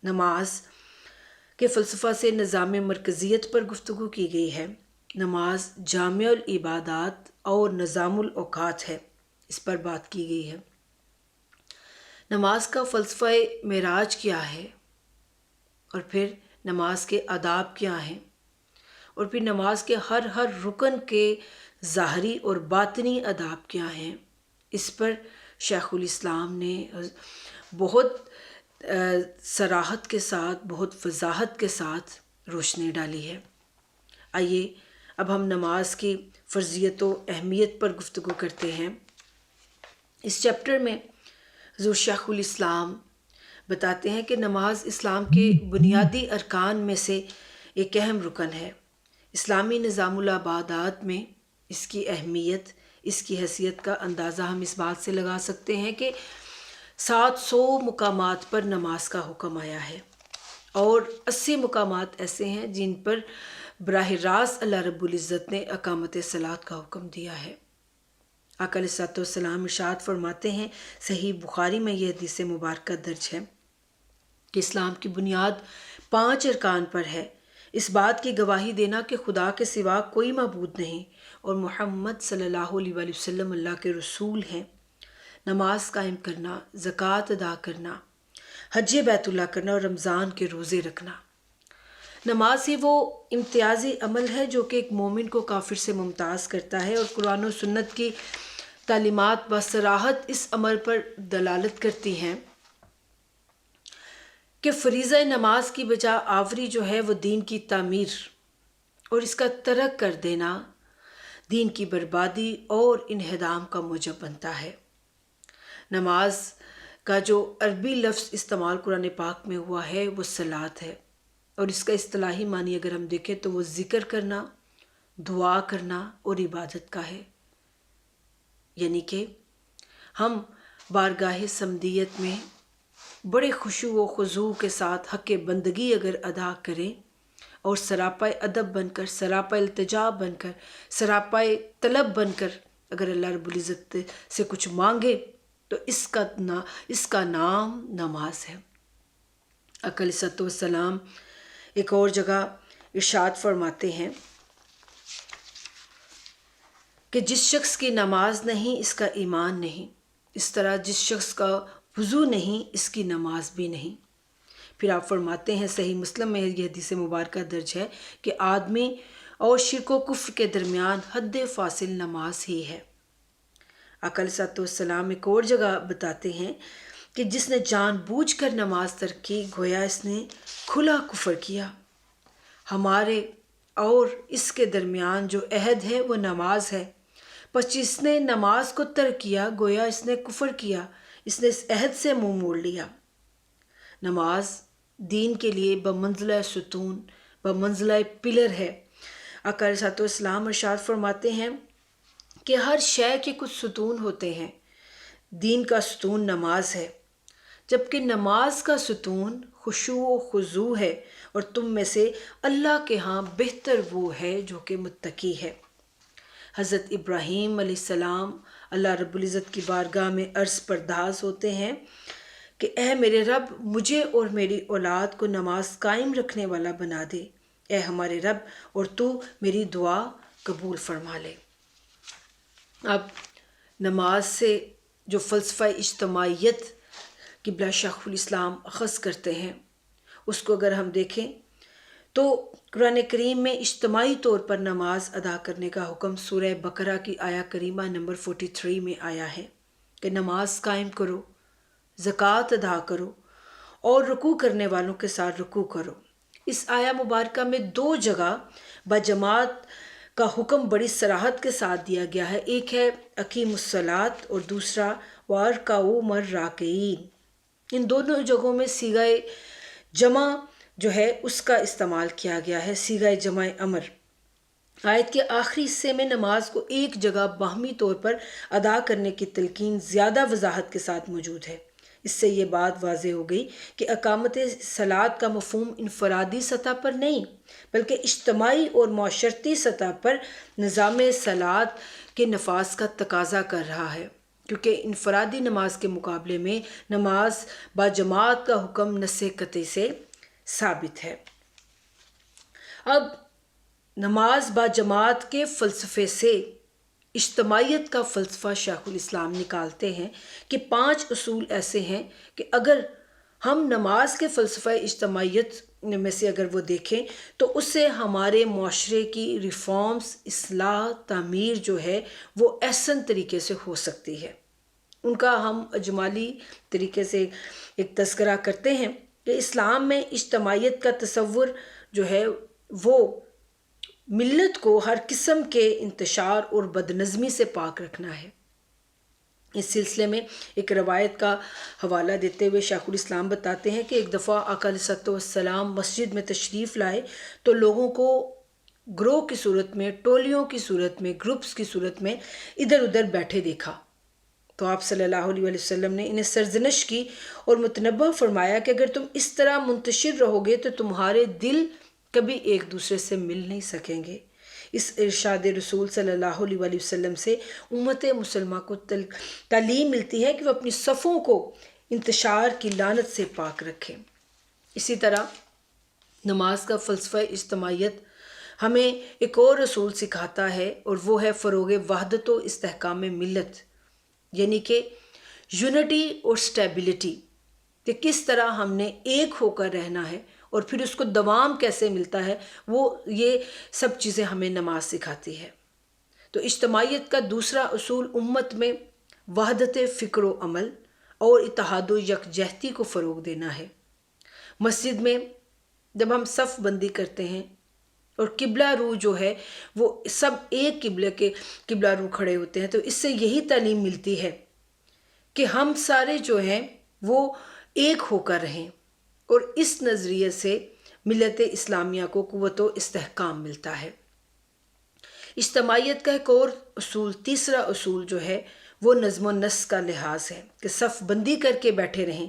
نماز کے فلسفہ سے نظام مرکزیت پر گفتگو کی گئی ہے۔ نماز جامع العبادات اور نظام الاوقات ہے، اس پر بات کی گئی ہے۔ نماز کا فلسفہ معراج کیا ہے، اور پھر نماز کے آداب کیا ہیں، اور پھر نماز کے ہر رکن کے ظاہری اور باطنی آداب کیا ہیں، اس پر شیخ الاسلام نے بہت صراحت کے ساتھ، بہت وضاحت کے ساتھ روشنی ڈالی ہے۔ آئیے اب ہم نماز کی فرضیت و اہمیت پر گفتگو کرتے ہیں۔ اس چیپٹر میں حضور شیخ الاسلام بتاتے ہیں کہ نماز اسلام کے بنیادی ارکان میں سے ایک اہم رکن ہے۔ اسلامی نظام العبادات میں اس کی اہمیت، اس کی حیثیت کا اندازہ ہم اس بات سے لگا سکتے ہیں کہ 700 مقامات پر نماز کا حکم آیا ہے، اور 80 مقامات ایسے ہیں جن پر براہ راست اللہ رب العزت نے اقامت صلاۃ کا حکم دیا ہے۔ آقا علیہ الصلوۃ والسلام ارشاد فرماتے ہیں، صحیح بخاری میں یہ حدیث مبارکہ درج ہے کہ اسلام کی بنیاد 5 ارکان پر ہے۔ اس بات کی گواہی دینا کہ خدا کے سوا کوئی معبود نہیں اور محمد صلی اللہ علیہ وآلہ وسلم اللہ کے رسول ہیں، نماز قائم کرنا، زکوٰۃ ادا کرنا، حج بیت اللہ کرنا اور رمضان کے روزے رکھنا۔ نماز ہی وہ امتیازی عمل ہے جو کہ ایک مومن کو کافر سے ممتاز کرتا ہے، اور قرآن و سنت کی تعلیمات بصراحت اس عمل پر دلالت کرتی ہیں کہ فریضہ نماز کی بجا آوری جو ہے وہ دین کی تعمیر اور اس کا ترک کر دینا دین کی بربادی اور انہدام کا موجب بنتا ہے۔ نماز کا جو عربی لفظ استعمال قرآن پاک میں ہوا ہے وہ صلاۃ ہے، اور اس کا اصطلاحی معنی اگر ہم دیکھیں تو وہ ذکر کرنا، دعا کرنا اور عبادت کا ہے، یعنی کہ ہم بارگاہ صمدیت میں بڑے خشوع و خضوع کے ساتھ حق بندگی اگر ادا کریں اور سراپا ادب بن کر، سراپا التجا بن کر، سراپا طلب بن کر اگر اللہ رب العزت سے کچھ مانگے تو اس کا نام نماز ہے۔ آقا علیہ الصلوۃ والسلام ایک اور جگہ ارشاد فرماتے ہیں کہ جس شخص کی نماز نہیں اس کا ایمان نہیں، اس طرح جس شخص کا وضو نہیں اس کی نماز بھی نہیں۔ پھر آپ فرماتے ہیں، صحیح مسلم میں یہ حدیث مبارکہ درج ہے کہ آدمی اور شرک و کفر کے درمیان حد فاصل نماز ہی ہے۔ آقا علیہ الصلوۃ والسلام ایک اور جگہ بتاتے ہیں کہ جس نے جان بوجھ کر نماز ترک کی گویا اس نے کھلا کفر کیا۔ ہمارے اور اس کے درمیان جو عہد ہے وہ نماز ہے، پس جس نے نماز کو ترک کیا گویا اس نے کفر کیا، اس نے اس عہد سے منہ موڑ لیا۔ نماز دین کے لیے بمنزلہ ستون، بمنزلہ پلر ہے۔ آقا علیہ الصلوۃ والسلام ارشاد فرماتے ہیں کہ ہر شے کے کچھ ستون ہوتے ہیں، دین کا ستون نماز ہے، جبکہ نماز کا ستون خشوع و خضوع ہے، اور تم میں سے اللہ کے ہاں بہتر وہ ہے جو کہ متقی ہے۔ حضرت ابراہیم علیہ السلام اللہ رب العزت کی بارگاہ میں عرض پرداز ہوتے ہیں کہ اے میرے رب، مجھے اور میری اولاد کو نماز قائم رکھنے والا بنا دے، اے ہمارے رب، اور تو میری دعا قبول فرما لے۔ اب نماز سے جو فلسفہ اجتماعیت قبلہ شیخ الاسلام اخذ کرتے ہیں اس کو اگر ہم دیکھیں تو قرآن کریم میں اجتماعی طور پر نماز ادا کرنے کا حکم سورہ بقرہ کی آیہ کریمہ نمبر 43 میں آیا ہے کہ نماز قائم کرو، زکوٰۃ ادا کرو اور رکوع کرنے والوں کے ساتھ رکوع کرو۔ اس آیہ مبارکہ میں 2 جگہ بجماعت کا حکم بڑی صراحت کے ساتھ دیا گیا ہے. ایک ہے اقیم الصلاۃ اور دوسرا وارکعوا مع الراکعین. ان دونوں جگہوں میں صیغہ جمع جو ہے اس کا استعمال کیا گیا ہے، صیغہ جمع امر. آیت کے آخری حصے میں نماز کو ایک جگہ باہمی طور پر ادا کرنے کی تلقین زیادہ وضاحت کے ساتھ موجود ہے. اس سے یہ بات واضح ہو گئی کہ اقامت صلاۃ کا مفہوم انفرادی سطح پر نہیں بلکہ اجتماعی اور معاشرتی سطح پر نظام صلاۃ کے نفاذ کا تقاضا کر رہا ہے، کیونکہ انفرادی نماز کے مقابلے میں نماز با جماعت کا حکم نص قطعی سے ثابت ہے. اب نماز با جماعت کے فلسفے سے اجتماعیت کا فلسفہ شیخ الاسلام نکالتے ہیں کہ 5 اصول ایسے ہیں کہ اگر ہم نماز کے فلسفہ اجتماعیت میں سے اگر وہ دیکھیں تو اس سے ہمارے معاشرے کی ریفارمز، اصلاح، تعمیر جو ہے وہ احسن طریقے سے ہو سکتی ہے. ان کا ہم اجمالی طریقے سے ایک تذکرہ کرتے ہیں کہ اسلام میں اجتماعیت کا تصور جو ہے وہ ملت کو ہر قسم کے انتشار اور بدنظمی سے پاک رکھنا ہے. اس سلسلے میں ایک روایت کا حوالہ دیتے ہوئے شیخ الاسلام بتاتے ہیں کہ ایک دفعہ آقا علیہ الصلوۃ والسلام مسجد میں تشریف لائے تو لوگوں کو گروہ کی صورت میں، ٹولیوں کی صورت میں، گروپس کی صورت میں ادھر ادھر بیٹھے دیکھا. تو آپ صلی اللہ علیہ وسلم نے انہیں سرزنش کی اور متنبہ فرمایا کہ اگر تم اس طرح منتشر رہو گے تو تمہارے دل کبھی ایک دوسرے سے مل نہیں سکیں گے. اس ارشاد رسول صلی اللہ علیہ وسلم سے امت مسلمہ کو تعلیم ملتی ہے کہ وہ اپنی صفوں کو انتشار کی لعنت سے پاک رکھیں. اسی طرح نماز کا فلسفہ اجتماعیت ہمیں ایک اور اصول سکھاتا ہے اور وہ ہے فروغ وحدت و استحکام ملت، یعنی کہ یونٹی اور سٹیبلٹی، کہ کس طرح ہم نے ایک ہو کر رہنا ہے اور پھر اس کو دوام کیسے ملتا ہے، وہ یہ سب چیزیں ہمیں نماز سکھاتی ہے. تو اجتماعیت کا دوسرا اصول امت میں وحدت فکر و عمل اور اتحاد و یکجہتی کو فروغ دینا ہے. مسجد میں جب ہم صف بندی کرتے ہیں اور قبلہ رو جو ہے وہ سب ایک قبلے کے قبلہ رو کھڑے ہوتے ہیں تو اس سے یہی تعلیم ملتی ہے کہ ہم سارے جو ہیں وہ ایک ہو کر رہیں، اور اس نظریے سے ملت اسلامیہ کو قوت و استحکام ملتا ہے. اجتماعیت کا ایک اور اصول، تیسرا اصول جو ہے وہ نظم و نسق کا لحاظ ہے کہ صف بندی کر کے بیٹھے رہیں،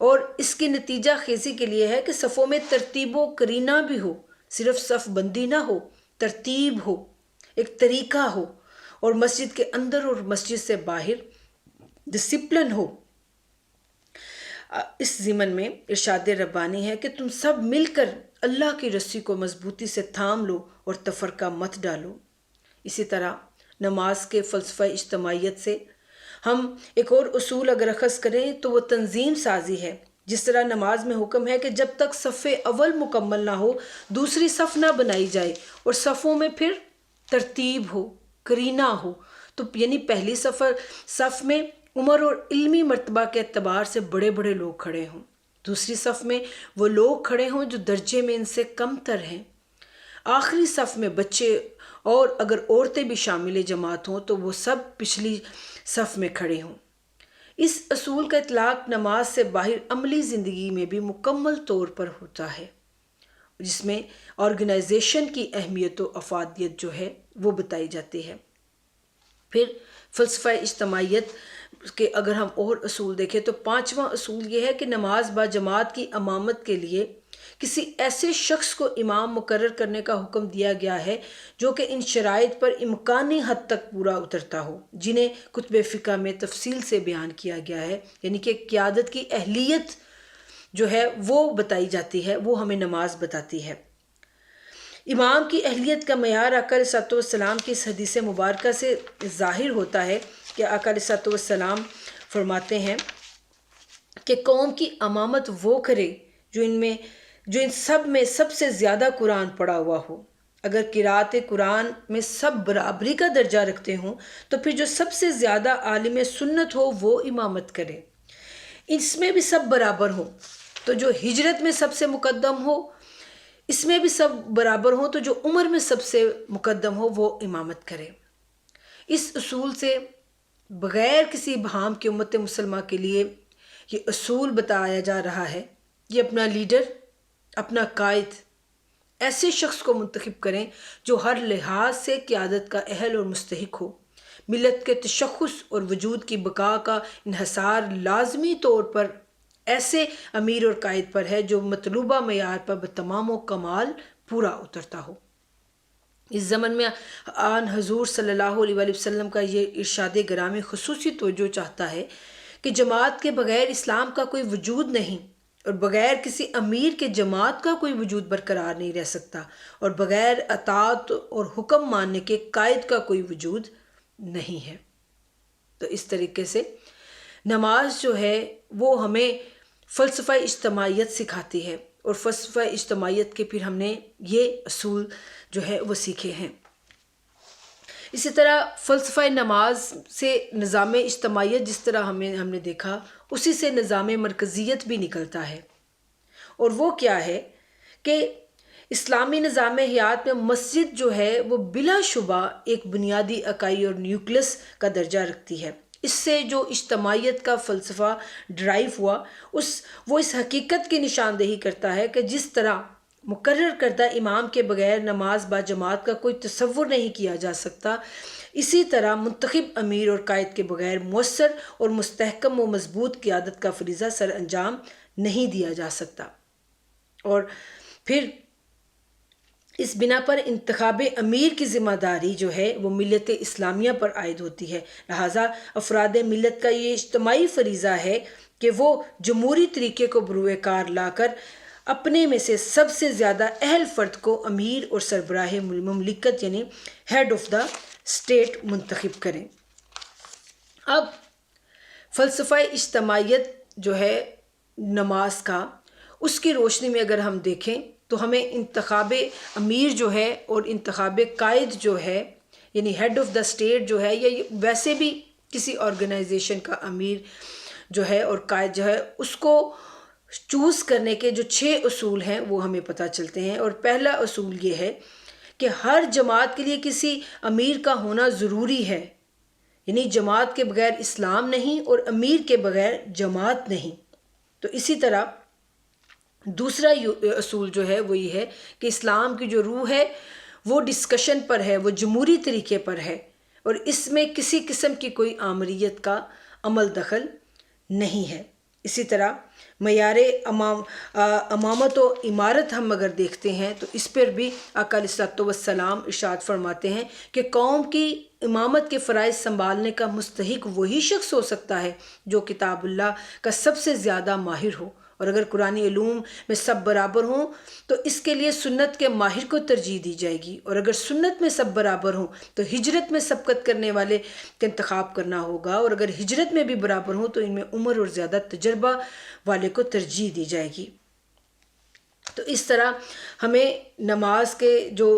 اور اس کی نتیجہ خیزی کے لیے ہے کہ صفوں میں ترتیب و قرینہ بھی ہو، صرف صف بندی نہ ہو، ترتیب ہو، ایک طریقہ ہو، اور مسجد کے اندر اور مسجد سے باہر ڈسپلن ہو. اس ضمن میں ارشاد ربانی ہے کہ تم سب مل کر اللہ کی رسی کو مضبوطی سے تھام لو اور تفرقہ مت ڈالو. اسی طرح نماز کے فلسفہ اجتماعیت سے ہم ایک اور اصول اگر اخذ کریں تو وہ تنظیم سازی ہے. جس طرح نماز میں حکم ہے کہ جب تک صف اول مکمل نہ ہو دوسری صف نہ بنائی جائے اور صفوں میں پھر ترتیب ہو، قرینہ ہو، تو یعنی پہلی صف میں عمر اور علمی مرتبہ کے اعتبار سے بڑے بڑے لوگ کھڑے ہوں، دوسری صف میں وہ لوگ کھڑے ہوں جو درجے میں ان سے کم تر ہیں، آخری صف میں بچے اور اگر عورتیں بھی شامل جماعت ہوں تو وہ سب پچھلی صف میں کھڑے ہوں. اس اصول کا اطلاق نماز سے باہر عملی زندگی میں بھی مکمل طور پر ہوتا ہے، جس میں آرگنائزیشن کی اہمیت و افادیت جو ہے وہ بتائی جاتی ہے. پھر فلسفہ اجتماعیت کہ اگر ہم اور اصول دیکھیں تو 5واں اصول یہ ہے کہ نماز با جماعت کی امامت کے لیے کسی ایسے شخص کو امام مقرر کرنے کا حکم دیا گیا ہے جو کہ ان شرائط پر امکانی حد تک پورا اترتا ہو جنہیں کتب فقہ میں تفصیل سے بیان کیا گیا ہے. یعنی کہ قیادت کی اہلیت جو ہے وہ بتائی جاتی ہے، وہ ہمیں نماز بتاتی ہے. امام کی اہلیت کا معیار آقا علیہ الصلوۃ والسلام کی اس حدیث مبارکہ سے ظاہر ہوتا ہے کہ آقا علیہ الصلوۃ والسلام فرماتے ہیں کہ قوم کی امامت وہ کرے جو ان سب میں سب سے زیادہ قرآن پڑھا ہوا ہو. اگر قرأت قرآن میں سب برابری کا درجہ رکھتے ہوں تو پھر جو سب سے زیادہ عالم سنت ہو وہ امامت کرے. اس میں بھی سب برابر ہوں تو جو ہجرت میں سب سے مقدم ہو اس میں بھی سب برابر ہوں تو جو عمر میں سب سے مقدم ہو وہ امامت کرے۔ اس اصول سے بغیر کسی ابہام کے امت مسلمہ کے لیے یہ اصول بتایا جا رہا ہے کہ اپنا لیڈر، اپنا قائد ایسے شخص کو منتخب کریں جو ہر لحاظ سے قیادت کا اہل اور مستحق ہو۔ ملت کے تشخص اور وجود کی بقا کا انحصار لازمی طور پر ایسے امیر اور قائد پر ہے جو مطلوبہ معیار پر بتمام و کمال پورا اترتا ہو۔ اس زمن میں آن حضور صلی اللہ علیہ وآلہ وسلم کا یہ ارشاد گرامی خصوصی توجہ چاہتا ہے کہ جماعت کے بغیر اسلام کا کوئی وجود نہیں، اور بغیر کسی امیر کے جماعت کا کوئی وجود برقرار نہیں رہ سکتا، اور بغیر اطاعت اور حکم ماننے کے قائد کا کوئی وجود نہیں ہے۔ تو اس طریقے سے نماز جو ہے وہ ہمیں فلسفہ اجتماعیت سکھاتی ہے، اور فلسفہ اجتماعیت کے پھر ہم نے یہ اصول جو ہے وہ سیکھے ہیں۔ اسی طرح فلسفہ نماز سے نظام اجتماعیت جس طرح ہم نے دیکھا، اسی سے نظام مرکزیت بھی نکلتا ہے، اور وہ کیا ہے کہ اسلامی نظام حیات میں مسجد جو ہے وہ بلا شبہ ایک بنیادی اکائی اور نیوکلس کا درجہ رکھتی ہے۔ اس سے جو اجتماعیت کا فلسفہ ڈرائیو ہوا وہ اس حقیقت کی نشاندہی کرتا ہے کہ جس طرح مقرر کردہ امام کے بغیر نماز با جماعت کا کوئی تصور نہیں کیا جا سکتا، اسی طرح منتخب امیر اور قائد کے بغیر مؤثر اور مستحکم و مضبوط قیادت کا فریضہ سر انجام نہیں دیا جا سکتا۔ اور پھر اس بنا پر انتخاب امیر کی ذمہ داری جو ہے وہ ملت اسلامیہ پر عائد ہوتی ہے، لہٰذا افراد ملت کا یہ اجتماعی فریضہ ہے کہ وہ جمہوری طریقے کو بروئے کار لا کر اپنے میں سے سب سے زیادہ اہل فرد کو امیر اور سربراہ مملکت یعنی ہیڈ آف دا اسٹیٹ منتخب کریں۔ اب فلسفہ اجتماعیت جو ہے نماز کا، اس کی روشنی میں اگر ہم دیکھیں تو ہمیں انتخاب امیر جو ہے اور انتخاب قائد جو ہے یعنی ہیڈ آف دا اسٹیٹ جو ہے، یا ویسے بھی کسی آرگنائزیشن کا امیر جو ہے اور قائد جو ہے، اس کو چوز کرنے کے جو 6 اصول ہیں وہ ہمیں پتہ چلتے ہیں۔ اور پہلا اصول یہ ہے کہ ہر جماعت کے لیے کسی امیر کا ہونا ضروری ہے، یعنی جماعت کے بغیر اسلام نہیں اور امیر کے بغیر جماعت نہیں۔ تو اسی طرح دوسرا اصول جو ہے وہ یہ ہے کہ اسلام کی جو روح ہے وہ ڈسکشن پر ہے، وہ جمہوری طریقے پر ہے، اور اس میں کسی قسم کی کوئی آمریت کا عمل دخل نہیں ہے۔ اسی طرح معیار امامت و امارت ہم اگر دیکھتے ہیں تو اس پر بھی آقا علیہ الصلوۃ والسلام ارشاد فرماتے ہیں کہ قوم کی امامت کے فرائض سنبھالنے کا مستحق وہی شخص ہو سکتا ہے جو کتاب اللہ کا سب سے زیادہ ماہر ہو، اور اگر قرآنی علوم میں سب برابر ہوں تو اس کے لیے سنت کے ماہر کو ترجیح دی جائے گی، اور اگر سنت میں سب برابر ہوں تو ہجرت میں سبقت کرنے والے کا انتخاب کرنا ہوگا، اور اگر ہجرت میں بھی برابر ہوں تو ان میں عمر اور زیادہ تجربہ والے کو ترجیح دی جائے گی۔ تو اس طرح ہمیں نماز کے جو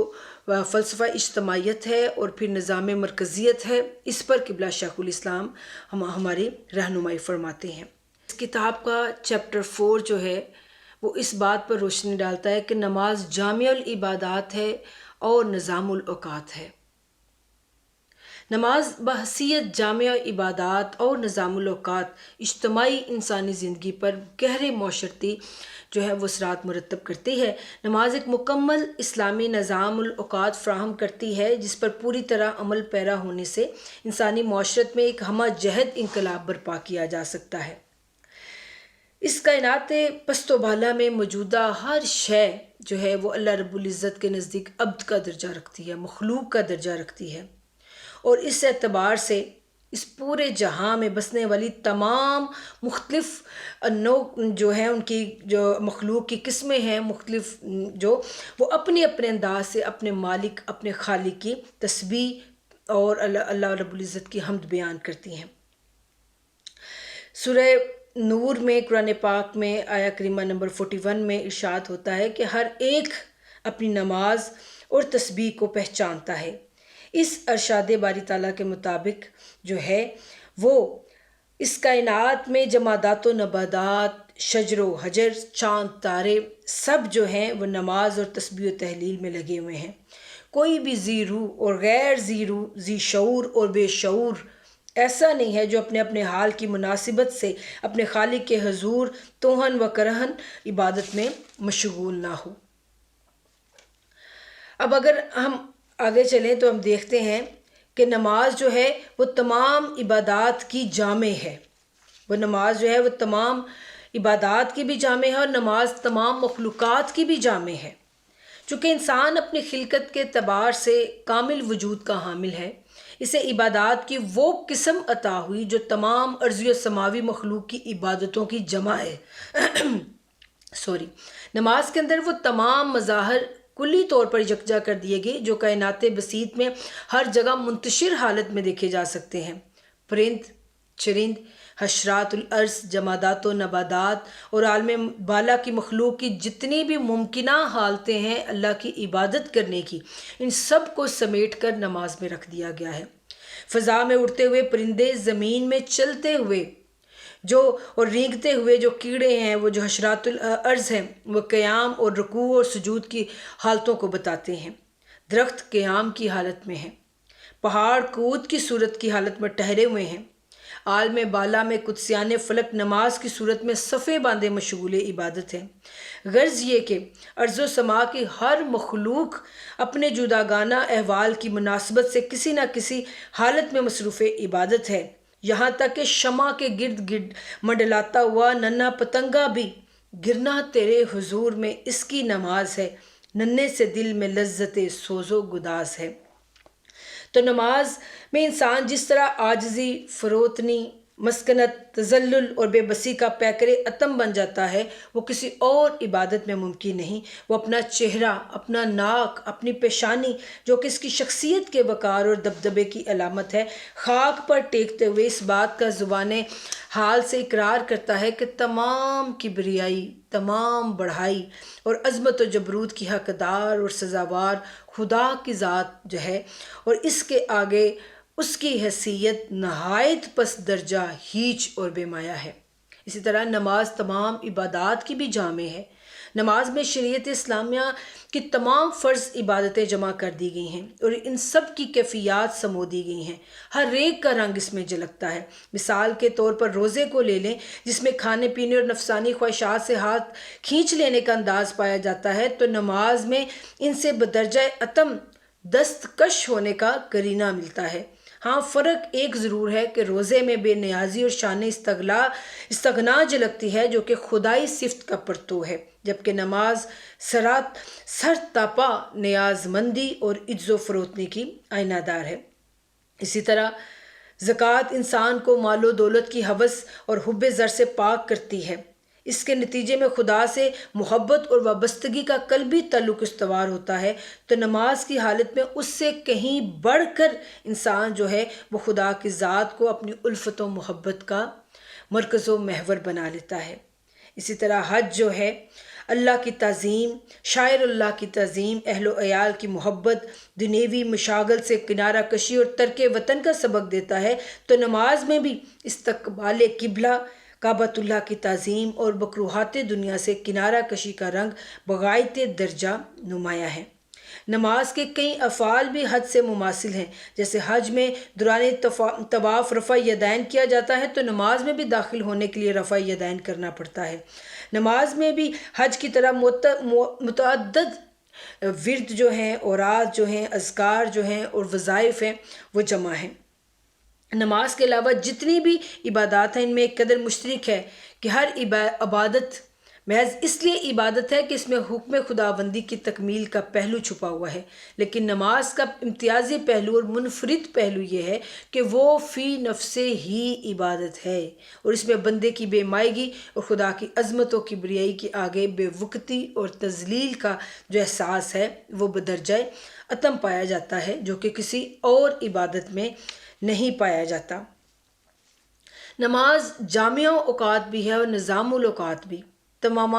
فلسفہ اجتماعیت ہے اور پھر نظام مرکزیت ہے، اس پر قبلہ شیخ الاسلام ہماری رہنمائی فرماتے ہیں۔ اس کتاب کا چیپٹر 4 جو ہے وہ اس بات پر روشنی ڈالتا ہے کہ نماز جامع العبادات ہے اور نظام الاوقات ہے۔ نماز بحیثیت جامع عبادات اور نظام الاوقات اجتماعی انسانی زندگی پر گہرے معاشرتی جو ہے وہ اثرات مرتب کرتی ہے۔ نماز ایک مکمل اسلامی نظام الاوقات فراہم کرتی ہے جس پر پوری طرح عمل پیرا ہونے سے انسانی معاشرت میں ایک ہمہ جہت انقلاب برپا کیا جا سکتا ہے۔ اس کائنات پست و بالا میں موجودہ ہر شے جو ہے وہ اللہ رب العزت کے نزدیک عبد کا درجہ رکھتی ہے، مخلوق کا درجہ رکھتی ہے، اور اس اعتبار سے اس پورے جہاں میں بسنے والی تمام مختلف جو ہیں ان کی جو مخلوق کی قسمیں ہیں مختلف، جو وہ اپنے اپنے انداز سے اپنے مالک اپنے خالق کی تسبیح اور اللہ رب العزت کی حمد بیان کرتی ہیں۔ سورہ نور میں قرآن پاک میں آیہ کریمہ نمبر 41 میں ارشاد ہوتا ہے کہ ہر ایک اپنی نماز اور تسبیح کو پہچانتا ہے۔ اس ارشاد باری تعالیٰ کے مطابق جو ہے وہ اس کائنات میں جمادات و نباتات، شجر و حجر، چاند تارے سب جو ہیں وہ نماز اور تسبیح و تحلیل میں لگے ہوئے ہیں۔ کوئی بھی ذی روح اور غیر ذی روح، ذی شعور اور بے شعور ایسا نہیں ہے جو اپنے اپنے حال کی مناسبت سے اپنے خالق کے حضور توہن و کرہن عبادت میں مشغول نہ ہو۔ اب اگر ہم آگے چلیں تو ہم دیکھتے ہیں کہ نماز جو ہے وہ تمام عبادات کی جامع ہے۔ وہ نماز جو ہے وہ تمام عبادات کی بھی جامع ہے، اور نماز تمام مخلوقات کی بھی جامع ہے۔ چونکہ انسان اپنی خلقت کے اعتبار سے کامل وجود کا حامل ہے، اسے عبادات کی وہ قسم عطا ہوئی جو تمام ارضی و سماوی مخلوق کی عبادتوں کی جمع ہے۔ نماز کے اندر وہ تمام مظاہر کلی طور پر یکجا کر دیے گئے جو کائنات بسیط میں ہر جگہ منتشر حالت میں دیکھے جا سکتے ہیں۔ پرند، چرند، حشرات الارض، جمادات و نباتات اور عالم بالا کی مخلوق کی جتنی بھی ممکنہ حالتیں ہیں اللہ کی عبادت کرنے کی، ان سب کو سمیٹ کر نماز میں رکھ دیا گیا ہے۔ فضا میں اڑتے ہوئے پرندے، زمین میں چلتے ہوئے اور رینگتے ہوئے جو کیڑے ہیں، وہ جو حشرات الارض ہیں، وہ قیام اور رکوع اور سجود کی حالتوں کو بتاتے ہیں۔ درخت قیام کی حالت میں ہیں، پہاڑ قعود کی صورت کی حالت میں ٹھہرے ہوئے ہیں، عالم بالا میں قدسیان فلک نماز کی صورت میں صفے باندھے مشغول عبادت ہیں۔ غرض یہ کہ ارض و سما کی ہر مخلوق اپنے جداگانہ احوال کی مناسبت سے کسی نہ کسی حالت میں مصروف عبادت ہے، یہاں تک کہ شمع کے گرد گرد منڈلاتا ہوا ننھا پتنگا بھی گرنا تیرے حضور میں اس کی نماز ہے، ننھے سے دل میں لذت سوز و گداز ہے۔ تو نماز میں انسان جس طرح عاجزی، فروتنی، مسکنت، تذلل اور بے بسی کا پیکر اتم بن جاتا ہے، وہ کسی اور عبادت میں ممکن نہیں۔ وہ اپنا چہرہ، اپنا ناک، اپنی پیشانی جو کہ اس کی شخصیت کے وقار اور دبدبے کی علامت ہے، خاک پر ٹیکتے ہوئے اس بات کا زبان حال سے اقرار کرتا ہے کہ تمام کبریائی، تمام بڑائی اور عظمت و جبروت کی حقدار اور سزاوار خدا کی ذات جو ہے، اور اس کے آگے اس کی حیثیت نہایت پس درجہ، ہیچ اور بے مایہ ہے۔ اسی طرح نماز تمام عبادات کی بھی جامع ہے۔ نماز میں شریعت اسلامیہ کی تمام فرض عبادتیں جمع کر دی گئی ہیں اور ان سب کی کیفیات سمو دی گئی ہیں، ہر ایک کا رنگ اس میں جھلکتا ہے۔ مثال کے طور پر روزے کو لے لیں، جس میں کھانے پینے اور نفسانی خواہشات سے ہاتھ کھینچ لینے کا انداز پایا جاتا ہے، تو نماز میں ان سے بدرجہ اتم دستکش ہونے کا قرینہ ملتا ہے۔ ہاں، فرق ایک ضرور ہے کہ روزے میں بے نیازی اور شان استغنا جھلکتی ہے جو کہ خدائی صفت کا پرتو ہے، جبکہ نماز سر تاپا نیاز مندی اور عجز و فروتنی کی آئینہ دار ہے۔ اسی طرح زکوٰۃ انسان کو مال و دولت کی ہوس اور حب زر سے پاک کرتی ہے۔ اس کے نتیجے میں خدا سے محبت اور وابستگی کا قلبی تعلق استوار ہوتا ہے، تو نماز کی حالت میں اس سے کہیں بڑھ کر انسان جو ہے وہ خدا کی ذات کو اپنی الفت و محبت کا مرکز و محور بنا لیتا ہے۔ اسی طرح حج جو ہے اللہ کی تعظیم، شاعر اللہ کی تعظیم، اہل و عیال کی محبت، دنیوی مشاغل سے کنارہ کشی اور ترک وطن کا سبق دیتا ہے، تو نماز میں بھی استقبال قبلہ، کعبۃ اللہ کی تعظیم اور مکروہات دنیا سے کنارہ کشی کا رنگ بغایت درجہ نمایاں ہے۔ نماز کے کئی افعال بھی حج سے مماثل ہیں، جیسے حج میں دوران طواف رفع یدین کیا جاتا ہے، تو نماز میں بھی داخل ہونے کے لیے رفع یدین کرنا پڑتا ہے۔ نماز میں بھی حج کی طرح متعدد ورد جو ہیں، اوراد جو ہیں، اذکار جو ہیں اور وظائف ہیں وہ جمع ہیں۔ نماز کے علاوہ جتنی بھی عبادات ہیں ان میں ایک قدر مشترک ہے کہ ہر عبادت محض اس لیے عبادت ہے کہ اس میں حکم خداوندی کی تکمیل کا پہلو چھپا ہوا ہے، لیکن نماز کا امتیازی پہلو اور منفرد پہلو یہ ہے کہ وہ فی نفس ہی عبادت ہے، اور اس میں بندے کی بے مائگی اور خدا کی عظمت و کبریائی کے آگے بے وقتی اور تذلیل کا جو احساس ہے وہ بدرجہ اتم پایا جاتا ہے، جو کہ کسی اور عبادت میں نہیں پایا جاتا۔ نماز جامع اوقات بھی ہے اور نظام الاوقات بھی۔ تمام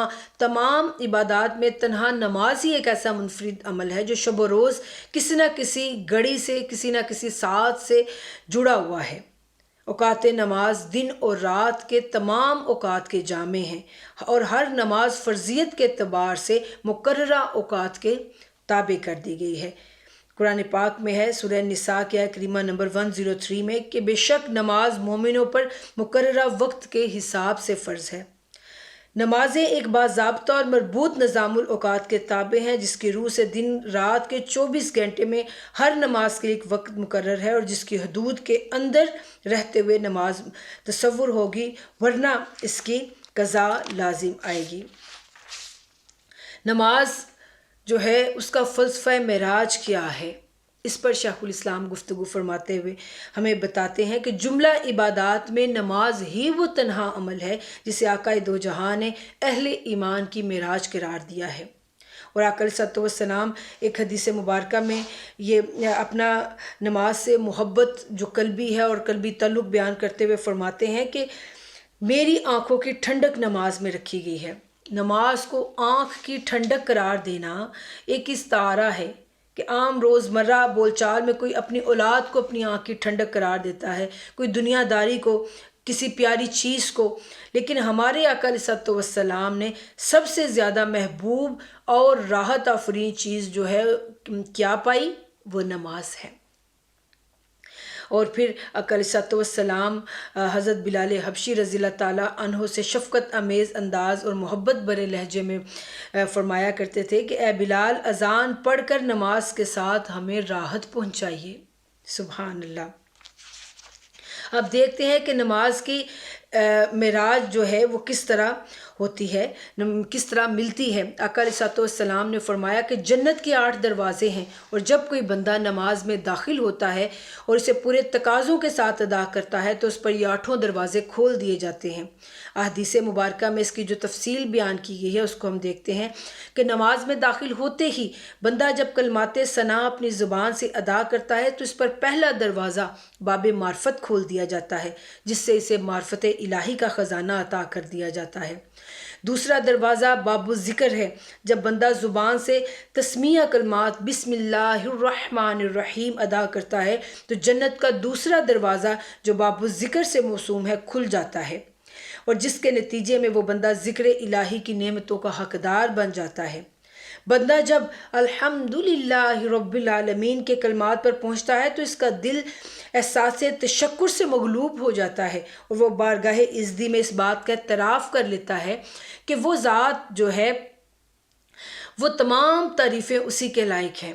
عبادات میں تنہا نماز ہی ایک ایسا منفرد عمل ہے جو شب و روز کسی نہ کسی گھڑی سے، کسی نہ کسی ساعت سے جڑا ہوا ہے، اوقات نماز دن اور رات کے تمام اوقات کے جامع ہیں اور ہر نماز فرضیت کے اعتبار سے مقررہ اوقات کے تابع کر دی گئی ہے۔ قرآن پاک میں ہے سورہ نساء کی آیت کریمہ نمبر 103 میں کہ بے شک نماز مومنوں پر مقررہ وقت کے حساب سے فرض ہے۔ نمازیں ایک باضابطہ اور مربوط نظام الاوقات کے تابع ہیں جس کی روح سے دن رات کے 24 گھنٹے میں ہر نماز کے ایک وقت مقرر ہے اور جس کی حدود کے اندر رہتے ہوئے نماز تصور ہوگی، ورنہ اس کی قضا لازم آئے گی۔ نماز جو ہے اس کا فلسفہ معراج کیا ہے، اس پر شیخ الاسلام گفتگو فرماتے ہوئے ہمیں بتاتے ہیں کہ جملہ عبادات میں نماز ہی وہ تنہا عمل ہے جسے آقا دو جہاں نے اہل ایمان کی معراج قرار دیا ہے۔ اور آقا علیہ السلام ایک حدیث مبارکہ میں یہ اپنا نماز سے محبت جو قلبی ہے اور قلبی تعلق بیان کرتے ہوئے فرماتے ہیں کہ میری آنکھوں کی ٹھنڈک نماز میں رکھی گئی ہے۔ نماز کو آنکھ کی ٹھنڈک قرار دینا ایک استعارہ ہے کہ عام روزمرہ بول چال میں کوئی اپنی اولاد کو اپنی آنکھ کی ٹھنڈک قرار دیتا ہے، کوئی دنیا داری کو، کسی پیاری چیز کو، لیکن ہمارے آقا علیہ السلام نے سب سے زیادہ محبوب اور راحت آفرین چیز جو ہے کیا پائی؟ وہ نماز ہے۔ اور پھر آقا علیہ السلام حضرت بلال حبشی رضی اللہ تعالیٰ عنہ سے شفقت امیز انداز اور محبت برے لہجے میں فرمایا کرتے تھے کہ اے بلال، اذان پڑھ کر نماز کے ساتھ ہمیں راحت پہنچائیے۔ سبحان اللہ۔ اب دیکھتے ہیں کہ نماز کی معراج جو ہے وہ کس طرح ہوتی ہے، کس طرح ملتی ہے۔ آقا علیہ السلام نے فرمایا کہ جنت کے 8 دروازے ہیں اور جب کوئی بندہ نماز میں داخل ہوتا ہے اور اسے پورے تقاضوں کے ساتھ ادا کرتا ہے تو اس پر یہ 8 دروازے کھول دیے جاتے ہیں۔ احادیث مبارکہ میں اس کی جو تفصیل بیان کی گئی ہے اس کو ہم دیکھتے ہیں کہ نماز میں داخل ہوتے ہی بندہ جب کلمات ثنا اپنی زبان سے ادا کرتا ہے تو اس پر پہلا دروازہ باب معرفت کھول دیا جاتا ہے جس سے اسے معرفت الہی کا خزانہ عطا کر دیا جاتا ہے۔ دوسرا دروازہ باب الذکر ہے۔ جب بندہ زبان سے تسمیہ کلمات بسم اللہ الرحمن الرحیم ادا کرتا ہے تو جنت کا دوسرا دروازہ جو باب الذکر سے موسوم ہے کھل جاتا ہے اور جس کے نتیجے میں وہ بندہ ذکر الہی کی نعمتوں کا حقدار بن جاتا ہے۔ بندہ جب الحمدللہ رب العالمین کے کلمات پر پہنچتا ہے تو اس کا دل احساس تشکر سے مغلوب ہو جاتا ہے اور وہ بارگاہ عزتی میں اس بات کا اعتراف کر لیتا ہے کہ وہ ذات جو ہے وہ تمام تعریفیں اسی کے لائق ہیں،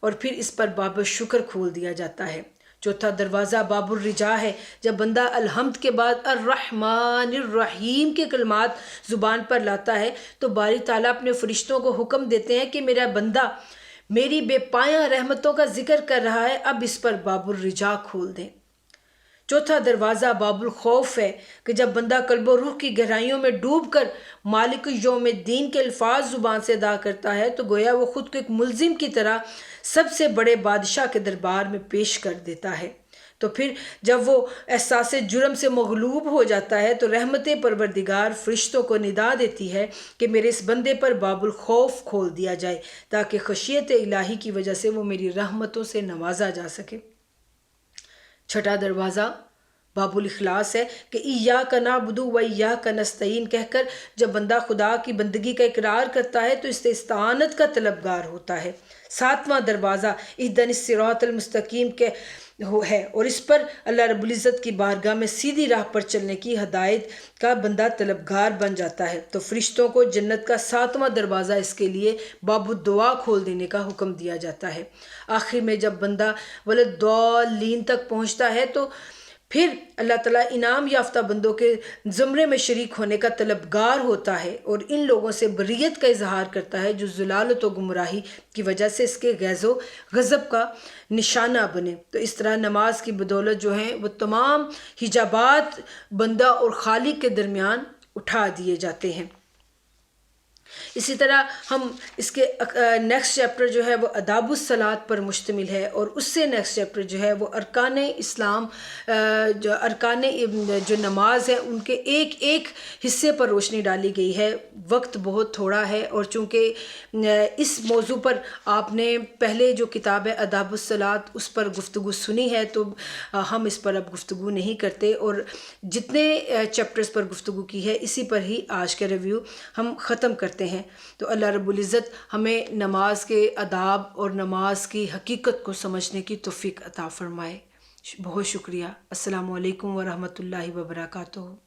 اور پھر اس پر باب شکر کھول دیا جاتا ہے۔ چوتھا دروازہ باب الرجا ہے۔ جب بندہ الحمد کے بعد الرحمن الرحیم کے کلمات زبان پر لاتا ہے تو باری تعالیٰ اپنے فرشتوں کو حکم دیتے ہیں کہ میرا بندہ میری بے پایاں رحمتوں کا ذکر کر رہا ہے، اب اس پر باب الرجا کھول دیں۔ چوتھا دروازہ باب الخوف ہے کہ جب بندہ قلب و روح کی گہرائیوں میں ڈوب کر مالک یوم الدین کے الفاظ زبان سے ادا کرتا ہے تو گویا وہ خود کو ایک ملزم کی طرح سب سے بڑے بادشاہ کے دربار میں پیش کر دیتا ہے۔ تو پھر جب وہ احساس جرم سے مغلوب ہو جاتا ہے تو رحمت پروردگار فرشتوں کو ندا دیتی ہے کہ میرے اس بندے پر باب الخوف کھول دیا جائے تاکہ خشیت الہی کی وجہ سے وہ میری رحمتوں سے نوازا جا سکے۔ چھٹا دروازہ باب الاخلاص ہے کہ ایاک نعبد و ایاک نستعین کہہ کر جب بندہ خدا کی بندگی کا اقرار کرتا ہے تو اس سے استعانت کا طلبگار ہوتا ہے۔ ساتواں دروازہ اہدنا الصراط المستقیم کے ہے اور اس پر اللہ رب العزت کی بارگاہ میں سیدھی راہ پر چلنے کی ہدایت کا بندہ طلبگار بن جاتا ہے تو فرشتوں کو جنت کا 7واں دروازہ اس کے لیے باب الدعا کھول دینے کا حکم دیا جاتا ہے۔ آخر میں جب بندہ وللضالین تک پہنچتا ہے تو پھر اللہ تعالیٰ انعام یافتہ بندوں کے زمرے میں شریک ہونے کا طلبگار ہوتا ہے اور ان لوگوں سے بریت کا اظہار کرتا ہے جو ضلالت و گمراہی کی وجہ سے اس کے غیظ و غضب کا نشانہ بنے۔ تو اس طرح نماز کی بدولت جو ہیں وہ تمام حجابات بندہ اور خالق کے درمیان اٹھا دیے جاتے ہیں۔ اسی طرح ہم اس کے نیکسٹ چیپٹر جو ہے وہ آداب الصلاۃ پر مشتمل ہے، اور اس سے نیکسٹ چیپٹر جو ہے وہ ارکان اسلام، جو ارکان جو نماز ہے ان کے ایک ایک حصے پر روشنی ڈالی گئی ہے۔ وقت بہت تھوڑا ہے، اور چونکہ اس موضوع پر آپ نے پہلے جو کتاب ہے آداب الصلاۃ اس پر گفتگو سنی ہے، تو ہم اس پر اب گفتگو نہیں کرتے، اور جتنے چیپٹرز پر گفتگو کی ہے اسی پر ہی آج کا ریویو ہم ختم کرتے ہیں۔ تو اللہ رب العزت ہمیں نماز کے آداب اور نماز کی حقیقت کو سمجھنے کی توفیق عطا فرمائے۔ بہت شکریہ۔ السلام علیکم ورحمۃ اللہ وبرکاتہ۔